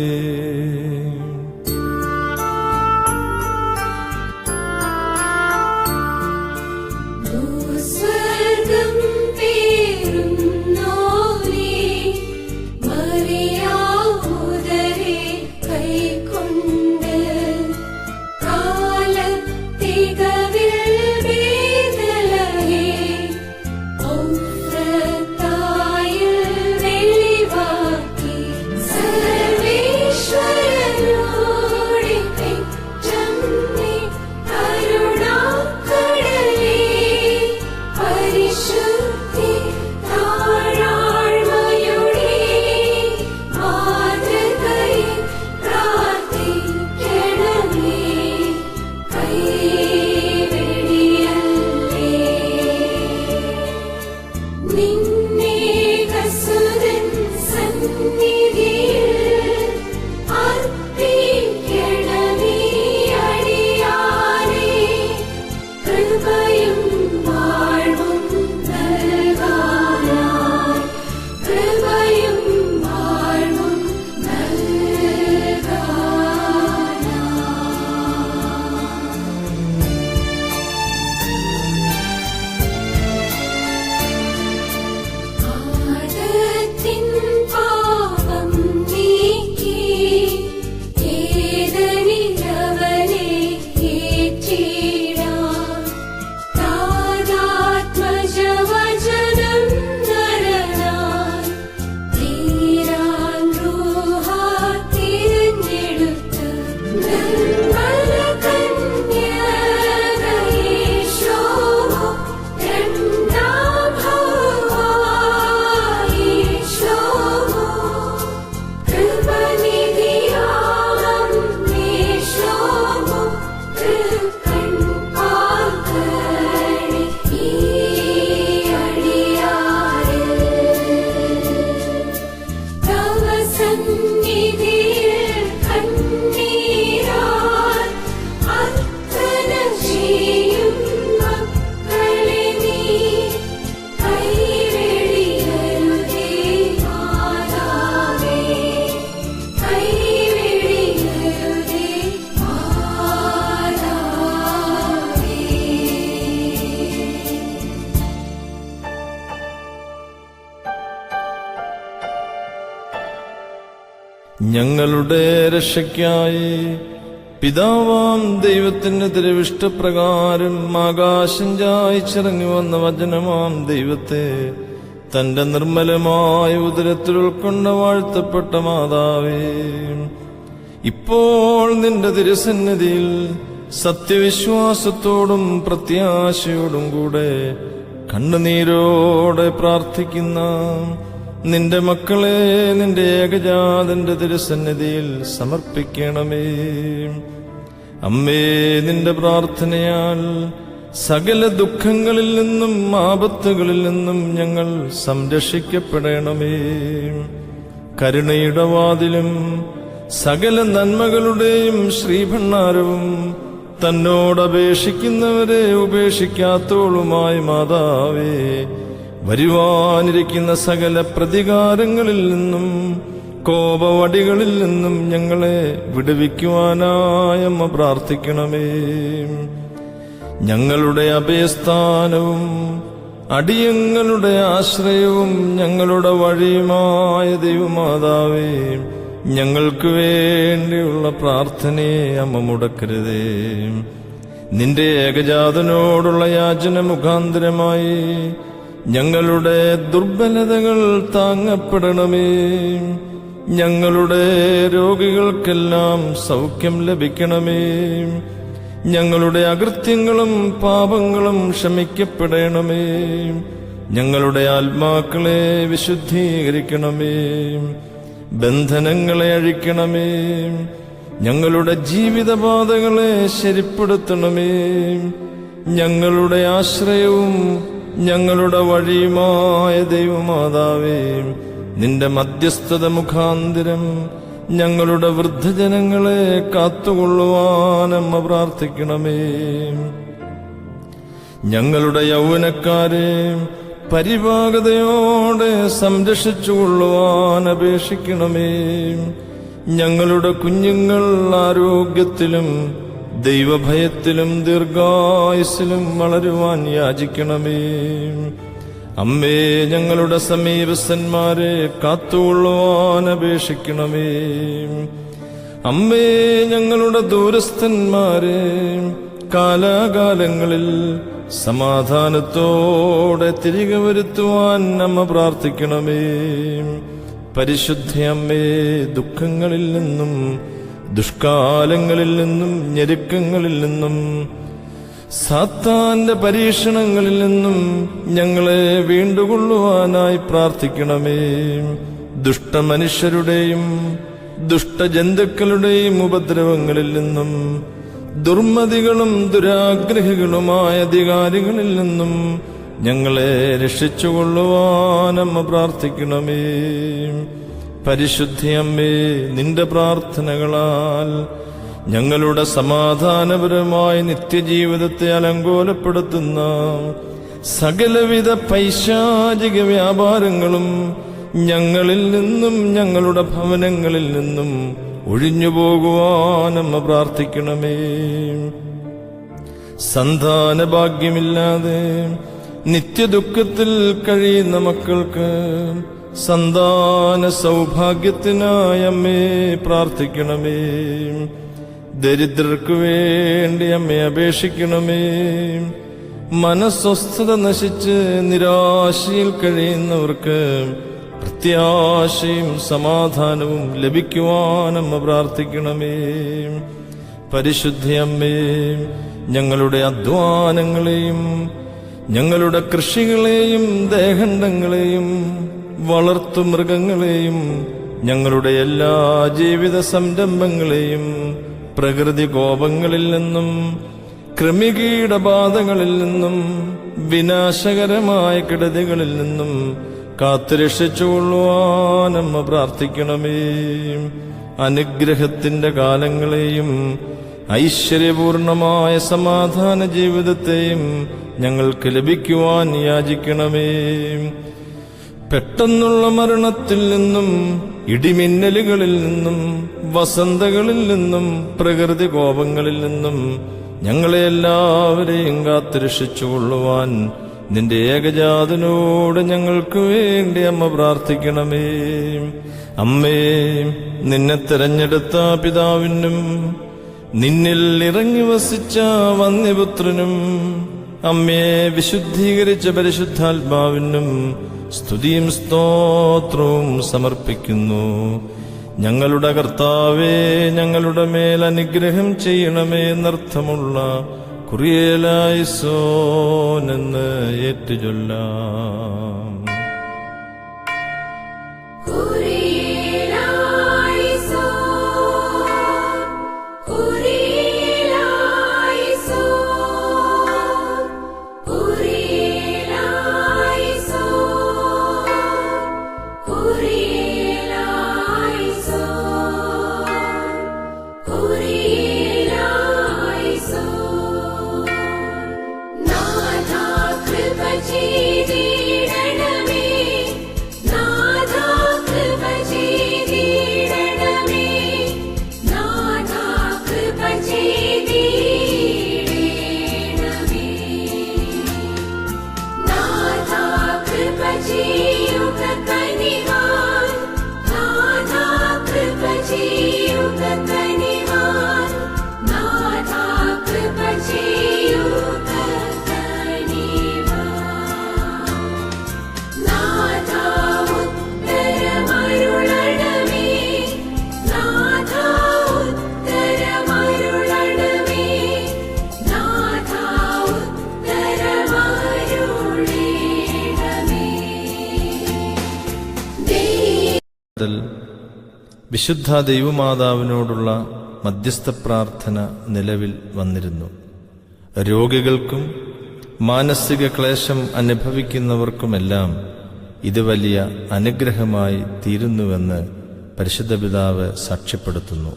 സർവേശ്വരനാ ഞങ്ങളുടെ രക്ഷയ്ക്കായി പിതാവാം ദൈവത്തിന്റെ തിരുവിഷ്ടപ്രകാരം ആകാശം ചായിച്ചിറങ്ങി വന്ന വചനമാം ദൈവത്തെ തന്റെ നിർമ്മലമായ ഉദരത്തിൽ ഉൾക്കൊണ്ട വാഴ്ത്തപ്പെട്ട മാതാവേ, ഇപ്പോൾ നിന്റെ തിരുസന്നിധിയിൽ സത്യവിശ്വാസത്തോടും പ്രത്യാശയോടും കൂടെ കണ്ണുനീരോടെ പ്രാർത്ഥിക്കുന്ന നിന്റെ മക്കളെ നിന്റെ ഏകജാതന്റെ തിരുസന്നിധിയിൽ സമർപ്പിക്കണമേ. അമ്മേ, നിന്റെ പ്രാർത്ഥനയാൽ സകല ദുഃഖങ്ങളിൽ നിന്നും ആപത്തുകളിൽ നിന്നും ഞങ്ങൾ സംരക്ഷിക്കപ്പെടണമേ. കരുണയുടെ വാതിലും സകല നന്മകളുടെയും ശ്രീഭണ്ഡാരവും തന്നോടപേക്ഷിക്കുന്നവരെ ഉപേക്ഷിക്കാത്തോളുമായി മാതാവേ, വരുവാനിരിക്കുന്ന സകല പ്രതികാരങ്ങളിൽ നിന്നും കോപവടികളിൽ നിന്നും ഞങ്ങളെ വിടുവിക്കുവാനായി അമ്മ പ്രാർത്ഥിക്കണമേ. ഞങ്ങളുടെ അഭയസ്ഥാനവും അടിയങ്ങളുടെ ആശ്രയവും ഞങ്ങളുടെ വഴിയുമായ ദൈവമാതാവേ, ഞങ്ങൾക്ക് വേണ്ടിയുള്ള പ്രാർത്ഥനയെ അമ്മ മുടക്കരുതേ. നിന്റെ ഏകജാതനോടുള്ള യാചന മുഖാന്തരമായി ഞങ്ങളുടെ ദുർബലതകൾ താങ്ങപ്പെടണമേ. ഞങ്ങളുടെ രോഗികൾക്കെല്ലാം സൗഖ്യം ലഭിക്കണമേ. ഞങ്ങളുടെ അകൃത്യങ്ങളും പാപങ്ങളും ക്ഷമിക്കപ്പെടണമേ. ഞങ്ങളുടെ ആത്മാക്കളെ വിശുദ്ധീകരിക്കണമേ. ബന്ധനങ്ങളെ അഴിക്കണമേ. ഞങ്ങളുടെ ജീവിതപാതകളെ ശരിപ്പെടുത്തണമേ. ഞങ്ങളുടെ ആശ്രയവും ഞങ്ങളുടെ വഴിയുമായ ദൈവമാതാവേ, നിന്റെ മധ്യസ്ഥത മുഖാന്തരം ഞങ്ങളുടെ വൃദ്ധജനങ്ങളെ കാത്തുകൊള്ളുവാനമ്മ പ്രാർത്ഥിക്കണമേ. ഞങ്ങളുടെ യൗവനക്കാരെ പരിപാകതയോടെ സംരക്ഷിച്ചുകൊള്ളുവാൻ അപേക്ഷിക്കണമേ. ഞങ്ങളുടെ കുഞ്ഞുങ്ങൾ ആരോഗ്യത്തിലും ദൈവഭയത്തിലും ദീർഘായുസ്സിലും വളരുവാൻ യാചിക്കണമേ. അമ്മേ, ഞങ്ങളുടെ സമീപസ്ഥന്മാരെ കാത്തുകൊള്ളുവാൻ അപേക്ഷിക്കണമേ. അമ്മേ, ഞങ്ങളുടെ ദൂരസ്ഥന്മാരെ കാലാകാലങ്ങളിൽ സമാധാനത്തോടെ തിരികെ വരുത്തുവാൻ അമ്മ പ്രാർത്ഥിക്കണമേ. പരിശുദ്ധ അമ്മേ, ദുഃഖങ്ങളിൽ നിന്നും ദുഷ്കാലങ്ങളിൽ നിന്നും ഞെരുക്കങ്ങളിൽ നിന്നും സാത്താന്റെ പരീക്ഷണങ്ങളിൽ നിന്നും ഞങ്ങളെ വീണ്ടുകൊള്ളുവാനായി പ്രാർത്ഥിക്കണമേ. ദുഷ്ടമനുഷ്യരുടെയും ദുഷ്ടജന്തുക്കളുടെയും ഉപദ്രവങ്ങളിൽ നിന്നും ദുർമതികളും ദുരാഗ്രഹികളുമായ അധികാരികളിൽ നിന്നും ഞങ്ങളെ രക്ഷിച്ചുകൊള്ളുവാനമ്മ പ്രാർത്ഥിക്കണമേ. പരിശുദ്ധ അമ്മേ, നിന്റെ പ്രാർത്ഥനകളാൽ ഞങ്ങളുടെ സമാധാനപരമായ നിത്യജീവിതത്തെ അലങ്കോലപ്പെടുത്തുന്ന സകലവിധ പൈശാചിക വ്യാപാരങ്ങളും ഞങ്ങളിൽ നിന്നും ഞങ്ങളുടെ ഭവനങ്ങളിൽ നിന്നും ഒഴിഞ്ഞുപോകുവാനമ്മ പ്രാർത്ഥിക്കണമേ. സന്താനഭാഗ്യമില്ലാതെ നിത്യദുഃഖത്തിൽ കഴിയുന്ന മക്കൾക്ക് സന്താന സൗഭാഗ്യത്തിനായി അമ്മേ പ്രാർത്ഥിക്കണമേ. ദരിദ്രർക്ക് വേണ്ടി അമ്മയെ അപേക്ഷിക്കണമേ. മനസ്വസ്ഥത നശിച്ച് നിരാശയിൽ കഴിയുന്നവർക്ക് പ്രത്യാശയും സമാധാനവും ലഭിക്കുവാനമ്മ പ്രാർത്ഥിക്കണമേ. പരിശുദ്ധ അമ്മേ, ഞങ്ങളുടെ അധ്വാനങ്ങളെയും ഞങ്ങളുടെ കൃഷികളെയും ദേഹണ്ഡങ്ങളെയും വളർത്തുമൃഗങ്ങളെയും ഞങ്ങളുടെ എല്ലാ ജീവിത സംരംഭങ്ങളെയും പ്രകൃതി കോപങ്ങളിൽ നിന്നും കൃമികീടബാധകളിൽ നിന്നും വിനാശകരമായ കെടുതികളിൽ നിന്നും കാത്തുരക്ഷിച്ചുകൊള്ളുവാനമ്മ പ്രാർത്ഥിക്കണമേ. അനുഗ്രഹത്തിന്റെ കാലങ്ങളെയും ഐശ്വര്യപൂർണമായ സമാധാന ജീവിതത്തെയും ഞങ്ങൾക്ക് ലഭിക്കുവാൻ യാചിക്കണമേ. പെട്ടെന്നുള്ള മരണത്തിൽ നിന്നും ഇടിമിന്നലുകളിൽ നിന്നും വസന്തകളിൽ നിന്നും പ്രകൃതി കോപങ്ങളിൽ നിന്നും ഞങ്ങളെ എല്ലാവരെയും കാത്തുരക്ഷിച്ചുകൊള്ളുവാൻ നിന്റെ ഏകജാതനോട് ഞങ്ങൾക്ക് വേണ്ടി അമ്മ പ്രാർത്ഥിക്കണമേ. അമ്മേ, നിന്നെ തെരഞ്ഞെടുത്ത പിതാവിനും നിന്നിൽ ഇറങ്ങി വസിച്ച വന്യപുത്രനും അമ്മേ, വിശുദ്ധീകരിച്ച പരിശുദ്ധാത്മാവിനും സ്തുതിയും സ്തോത്രവും സമർപ്പിക്കുന്നു. ഞങ്ങളുടെ കർത്താവേ, ഞങ്ങളുടെ മേൽ അനുഗ്രഹം ചെയ്യണമേ എന്നർത്ഥമുള്ള കുറിയേലായിസോൻ എന്ന് ഏറ്റുചൊല്ലാം. വിശുദ്ധ ദൈവമാതാവിനോടുള്ള മധ്യസ്ഥ പ്രാർത്ഥന നിലവിൽ വന്നിരുന്നു. രോഗികൾക്കും മാനസിക ക്ലേശം അനുഭവിക്കുന്നവർക്കുമെല്ലാം ഇത് വലിയ അനുഗ്രഹമായി തീരുന്നുവെന്ന് പരിശുദ്ധ പിതാവ് സാക്ഷ്യപ്പെടുത്തുന്നു.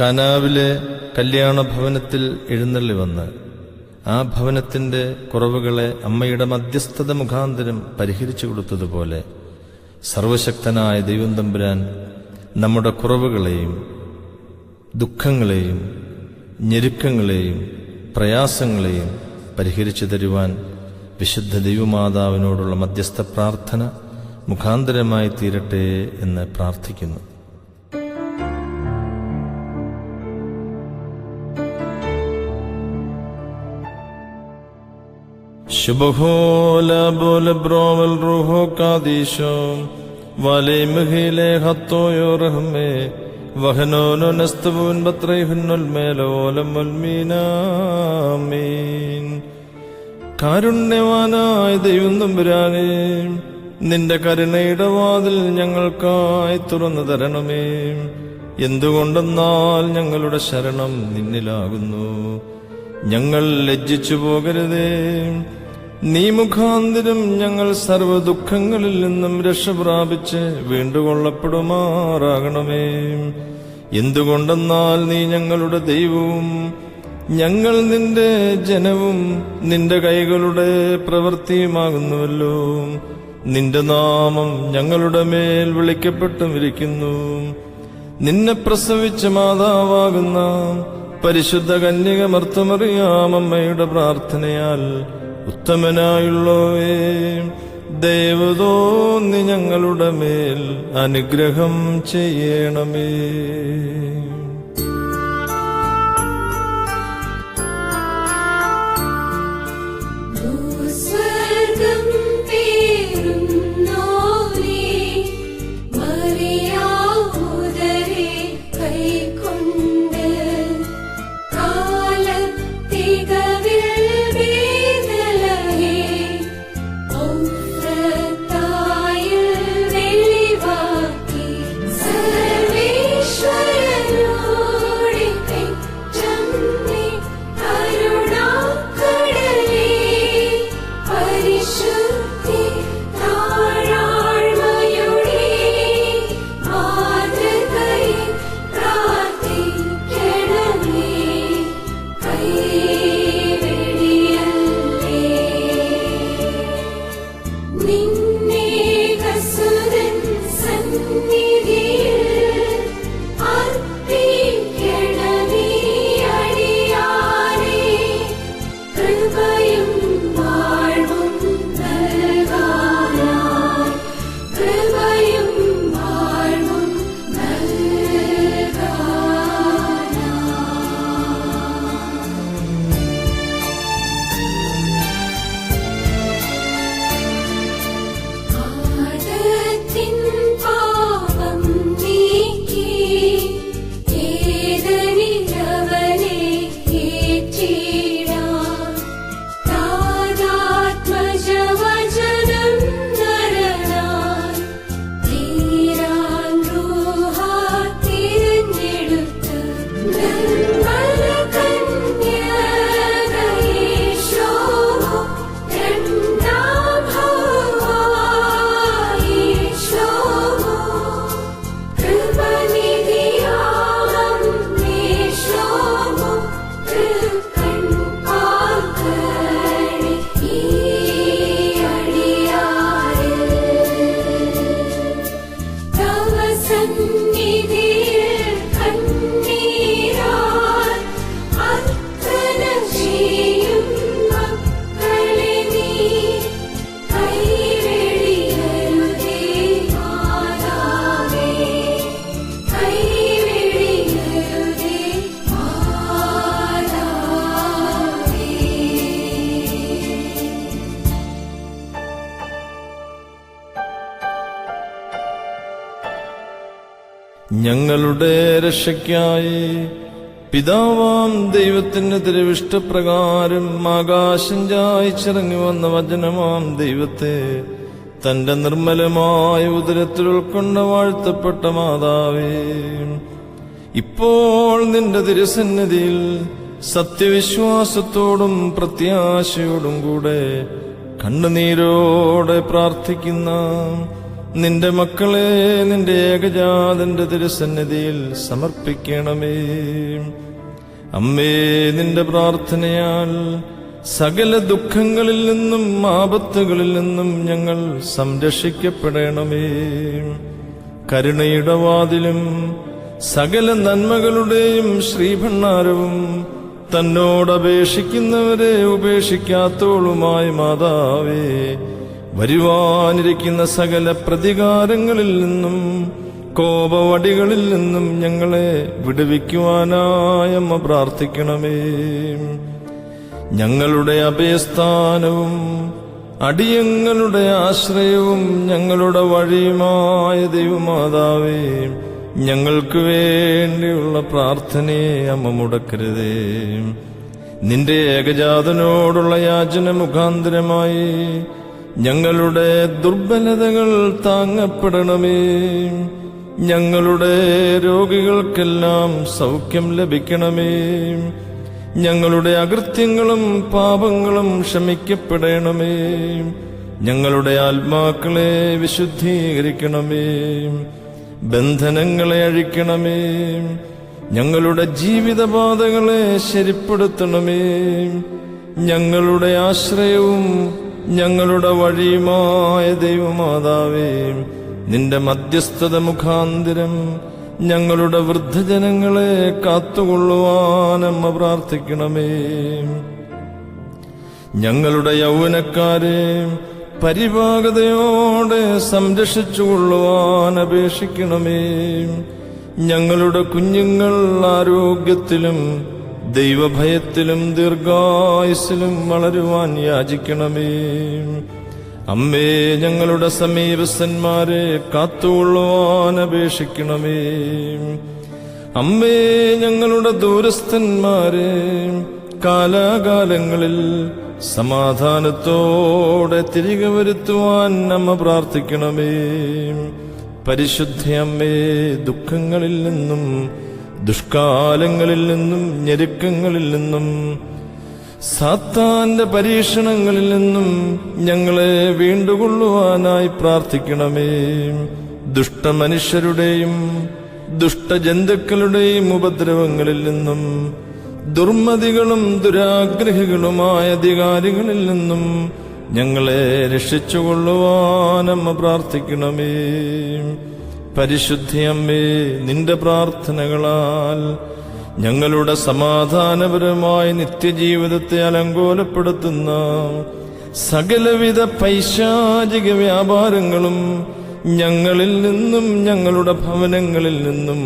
കാനാവിലെ കല്യാണ ഭവനത്തിൽ എഴുന്നള്ളി വന്ന് ആ ഭവനത്തിന്റെ കുറവുകളെ അമ്മയുടെ മധ്യസ്ഥത മുഖാന്തരം പരിഹരിച്ചു കൊടുത്തതുപോലെ സർവശക്തനായ ദൈവം തമ്പുരാൻ നമ്മുടെ കുറവുകളെയും ദുഃഖങ്ങളെയും ഞെരുക്കങ്ങളെയും പ്രയാസങ്ങളെയും പരിഹരിച്ചു തരുവാൻ വിശുദ്ധ ദൈവമാതാവിനോടുള്ള മധ്യസ്ഥ പ്രാർത്ഥന മുഖാന്തരമായി തീരട്ടെ എന്ന് പ്രാർത്ഥിക്കുന്നു. ശുഭഹോല ബോല ബ്രോവൽ റൂഹോ കാദീശോ വാലേ മഹിലേ ഹത്തോയോ റഹ്മേ വഹനോനോ നസ്തബൂൻ ബത്രൈഹുന്നുൽ മേലോലം വൽമീനാമീൻ. കാരുണ്യവാനായ ദൈവം തമ്പുരാനേ, നിന്റെ കരുണയുടെ വാതിൽ ഞങ്ങൾക്കായി തുറന്നു തരണമേ. എന്തുകൊണ്ടെന്നാൽ ഞങ്ങളുടെ ശരണം നിന്നിലാകുന്നു. ഞങ്ങൾ ലജ്ജിച്ചു പോകരുതേ. നീ മുഖാന്തരം ഞങ്ങൾ സർവ്വ ദുഃഖങ്ങളിൽ നിന്നും രക്ഷ പ്രാപിച്ച് വീണ്ടുകൊള്ളപ്പെടുമാറാകണമേ. എന്തുകൊണ്ടെന്നാൽ നീ ഞങ്ങളുടെ ദൈവവും ഞങ്ങൾ നിന്റെ ജനവും നിന്റെ കൈകളുടെ പ്രവൃത്തിയുമാകുന്നുവല്ലോ. നിന്റെ നാമം ഞങ്ങളുടെ മേൽ വിളിക്കപ്പെട്ടുമിരിക്കുന്നു. നിന്നെ പ്രസവിച്ച മാതാവാകുന്ന പരിശുദ്ധ കന്യക മർത്തമറിയാം അമ്മയുടെ പ്രാർത്ഥനയാൽ ഉത്തമനായുള്ളവേ, ദയവ് തോന്നി ഞങ്ങളുടെ മേൽ അനുഗ്രഹം ചെയ്യണമേ. സർവേശ്വരനോ ഞങ്ങളുടെ രക്ഷയ്ക്കായി പിതാവാം ദൈവത്തിന്റെ തിരുവിഷ്ടപ്രകാരം ആകാശം ചായിച്ചിറങ്ങി വന്ന വചനമാം ദൈവത്തെ തന്റെ നിർമ്മലമായ ഉദരത്തിൽ ഉൾക്കൊണ്ട വാഴ്ത്തപ്പെട്ട മാതാവേ, ഇപ്പോൾ നിന്റെ തിരുസന്നിധിയിൽ സത്യവിശ്വാസത്തോടും പ്രത്യാശയോടും കൂടെ കണ്ണുനീരോടെ പ്രാർത്ഥിക്കുന്ന നിന്റെ മക്കളെ നിന്റെ ഏകജാതന്റെ തിരുസന്നിധിയിൽ സമർപ്പിക്കണമേ. അമ്മേ, നിന്റെ പ്രാർത്ഥനയാൽ സകല ദുഃഖങ്ങളിൽ നിന്നും ആപത്തുകളിൽ നിന്നും ഞങ്ങൾ സംരക്ഷിക്കപ്പെടണമേ. കരുണയുടെ വാതിലും സകല നന്മകളുടെയും ശ്രീഭണ്ഡാരവും തന്നോടപേക്ഷിക്കുന്നവരെ ഉപേക്ഷിക്കാത്തോളുമായ മാതാവേ, വരുവാനിരിക്കുന്ന സകല പ്രതികാരങ്ങളിൽ നിന്നും കോപവടികളിൽ നിന്നും ഞങ്ങളെ വിടുവിക്കുവാനായി അമ്മ പ്രാർത്ഥിക്കണമേ. ഞങ്ങളുടെ അഭയസ്ഥാനവും അടിയങ്ങളുടെ ആശ്രയവും ഞങ്ങളുടെ വഴിയുമായ ദൈവമാതാവേ, ഞങ്ങൾക്ക് വേണ്ടിയുള്ള പ്രാർത്ഥനയെ അമ്മ മുടക്കരുതേ. നിന്റെ ഏകജാതനോടുള്ള യാചന മുഖാന്തരമായി ഞങ്ങളുടെ ദുർബലതകൾ താങ്ങപ്പെടണമേ. ഞങ്ങളുടെ രോഗികൾക്കെല്ലാം സൗഖ്യം ലഭിക്കണമേ. ഞങ്ങളുടെ അകൃത്യങ്ങളും പാപങ്ങളും ക്ഷമിക്കപ്പെടണമേ. ഞങ്ങളുടെ ആത്മാക്കളെ വിശുദ്ധീകരിക്കണമേ. ബന്ധനങ്ങളെ അഴിക്കണമേ. ഞങ്ങളുടെ ജീവിതപാതകളെ ശരിപ്പെടുത്തണമേ. ഞങ്ങളുടെ ആശ്രയവും ഞങ്ങളുടെ വഴിയുമായ ദൈവമാതാവേ, നിന്റെ മധ്യസ്ഥത മുഖാന്തരം ഞങ്ങളുടെ വൃദ്ധജനങ്ങളെ കാത്തുകൊള്ളുവാനമ്മ പ്രാർത്ഥിക്കണമേ. ഞങ്ങളുടെ യൗവനക്കാരെ പരിപാകതയോടെ സംരക്ഷിച്ചുകൊള്ളുവാൻ അപേക്ഷിക്കണമേ. ഞങ്ങളുടെ കുഞ്ഞുങ്ങൾ ആരോഗ്യത്തിലും ദൈവഭയത്തിലും ദീർഘായുസ്സിലും വളരുവാൻ യാചിക്കണമേ. അമ്മേ, ഞങ്ങളുടെ സമീപസ്ഥന്മാരെ കാത്തുകൊള്ളുവാൻ അപേക്ഷിക്കണമേ. അമ്മേ, ഞങ്ങളുടെ ദൂരസ്ഥന്മാരെ കാലാകാലങ്ങളിൽ സമാധാനത്തോടെ തിരികെ വരുത്തുവാൻ അമ്മ പ്രാർത്ഥിക്കണമേ. പരിശുദ്ധ അമ്മേ, ദുഃഖങ്ങളിൽ നിന്നും ദുഷ്കാലങ്ങളിൽ നിന്നും ഞെരുക്കങ്ങളിൽ നിന്നും സാത്താന്റെ പരീക്ഷണങ്ങളിൽ നിന്നും ഞങ്ങളെ വീണ്ടുകൊള്ളുവാനായി പ്രാർത്ഥിക്കണമേ. ദുഷ്ടമനുഷ്യരുടെയും ദുഷ്ടജന്തുക്കളുടെയും ഉപദ്രവങ്ങളിൽ നിന്നും ദുർമതികളും ദുരാഗ്രഹികളുമായ അധികാരികളിൽ നിന്നും ഞങ്ങളെ രക്ഷിച്ചുകൊള്ളുവാനമ്മ പ്രാർത്ഥിക്കണമേ. പരിശുദ്ധയമ്മേ, നിന്റെ പ്രാർത്ഥനകളാൽ ഞങ്ങളുടെ സമാധാനപരമായ നിത്യജീവിതത്തെ അലങ്കോലപ്പെടുത്തുന്ന സകലവിധ പൈശാചിക വ്യാപാരങ്ങളും ഞങ്ങളിൽ നിന്നും ഞങ്ങളുടെ ഭവനങ്ങളിൽ നിന്നും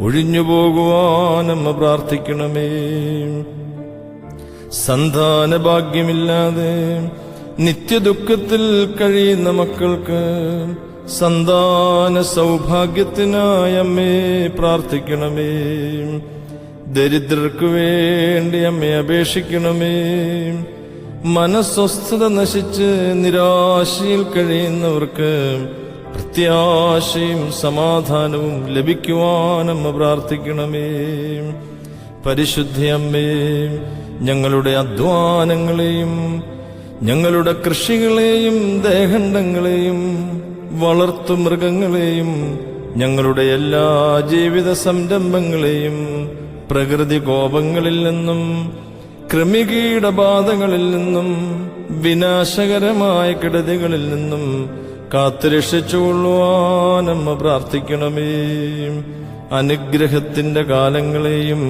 ഒഴിഞ്ഞുപോകുവാനമ്മ പ്രാർത്ഥിക്കണമേ. സന്താനഭാഗ്യമില്ലാതെ നിത്യദുഃഖത്തിൽ കഴിയുന്ന മക്കൾക്ക് സന്താന സൗഭാഗ്യത്തിനായി അമ്മേ പ്രാർത്ഥിക്കണമേ. ദരിദ്രർക്കു വേണ്ടി അമ്മയെ അപേക്ഷിക്കണമേ. മനസ്വസ്ഥത നശിച്ച് നിരാശയിൽ കഴിയുന്നവർക്ക് പ്രത്യാശയും സമാധാനവും ലഭിക്കുവാനമ്മ പ്രാർത്ഥിക്കണമേ. പരിശുദ്ധയമ്മേ, ഞങ്ങളുടെ അധ്വാനങ്ങളെയും ഞങ്ങളുടെ കൃഷികളെയും ദേഹണ്ഡങ്ങളെയും വളർത്തുമൃഗങ്ങളെയും ഞങ്ങളുടെ എല്ലാ ജീവിത സംരംഭങ്ങളെയും പ്രകൃതി കോപങ്ങളിൽ നിന്നും കൃമികീടബാധകളിൽ നിന്നും വിനാശകരമായ കെടുതികളിൽ നിന്നും കാത്തുരക്ഷിച്ചുകൊള്ളുവാനമ്മ പ്രാർത്ഥിക്കണമേ. അനുഗ്രഹത്തിന്റെ കാലങ്ങളെയും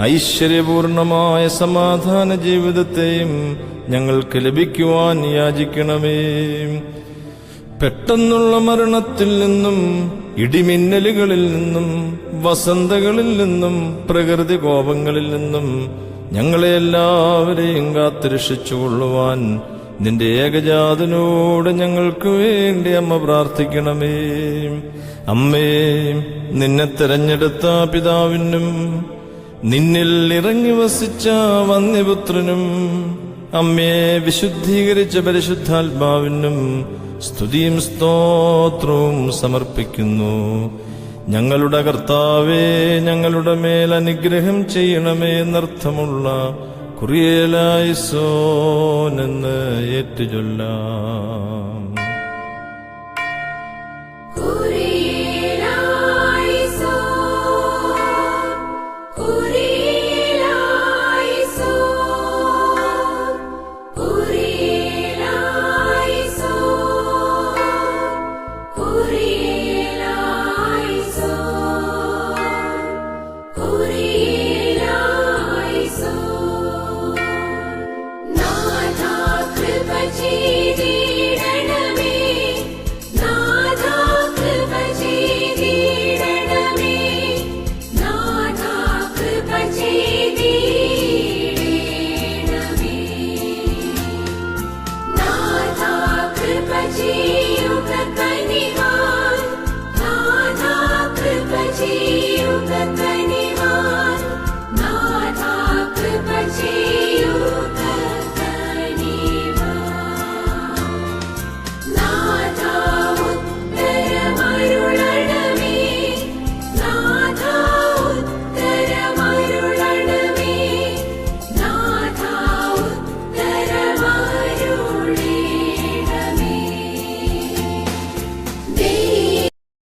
ഐശ്വര്യപൂർണമായ സമാധാന ജീവിതത്തെയും ഞങ്ങൾക്ക് ലഭിക്കുവാൻ യാചിക്കണമേ. പെട്ടെന്നുള്ള മരണത്തിൽ നിന്നും ഇടിമിന്നലുകളിൽ നിന്നും വസന്തകളിൽ നിന്നും പ്രകൃതി കോപങ്ങളിൽ നിന്നും ഞങ്ങളെ എല്ലാവരെയും കാത്തുരക്ഷിച്ചുകൊള്ളുവാൻ നിന്റെ ഏകജാതനോട് ഞങ്ങൾക്ക് വേണ്ടി അമ്മ പ്രാർത്ഥിക്കണമേ. അമ്മേ, നിന്നെ തെരഞ്ഞെടുത്ത പിതാവിനും നിന്നിൽ ഇറങ്ങി വസിച്ച വന്യപുത്രനും അമ്മേ, വിശുദ്ധീകരിച്ച പരിശുദ്ധാത്മാവിനും സ്തുതിയും സ്തോത്രവും സമർപ്പിക്കുന്നു. ഞങ്ങളുടെ കർത്താവേ, ഞങ്ങളുടെ മേൽ അനുഗ്രഹം ചെയ്യണമേ എന്നർത്ഥമുള്ള കുറിയേലായിസോൻ എന്ന് ഏറ്റുചൊല്ലാം. Nath,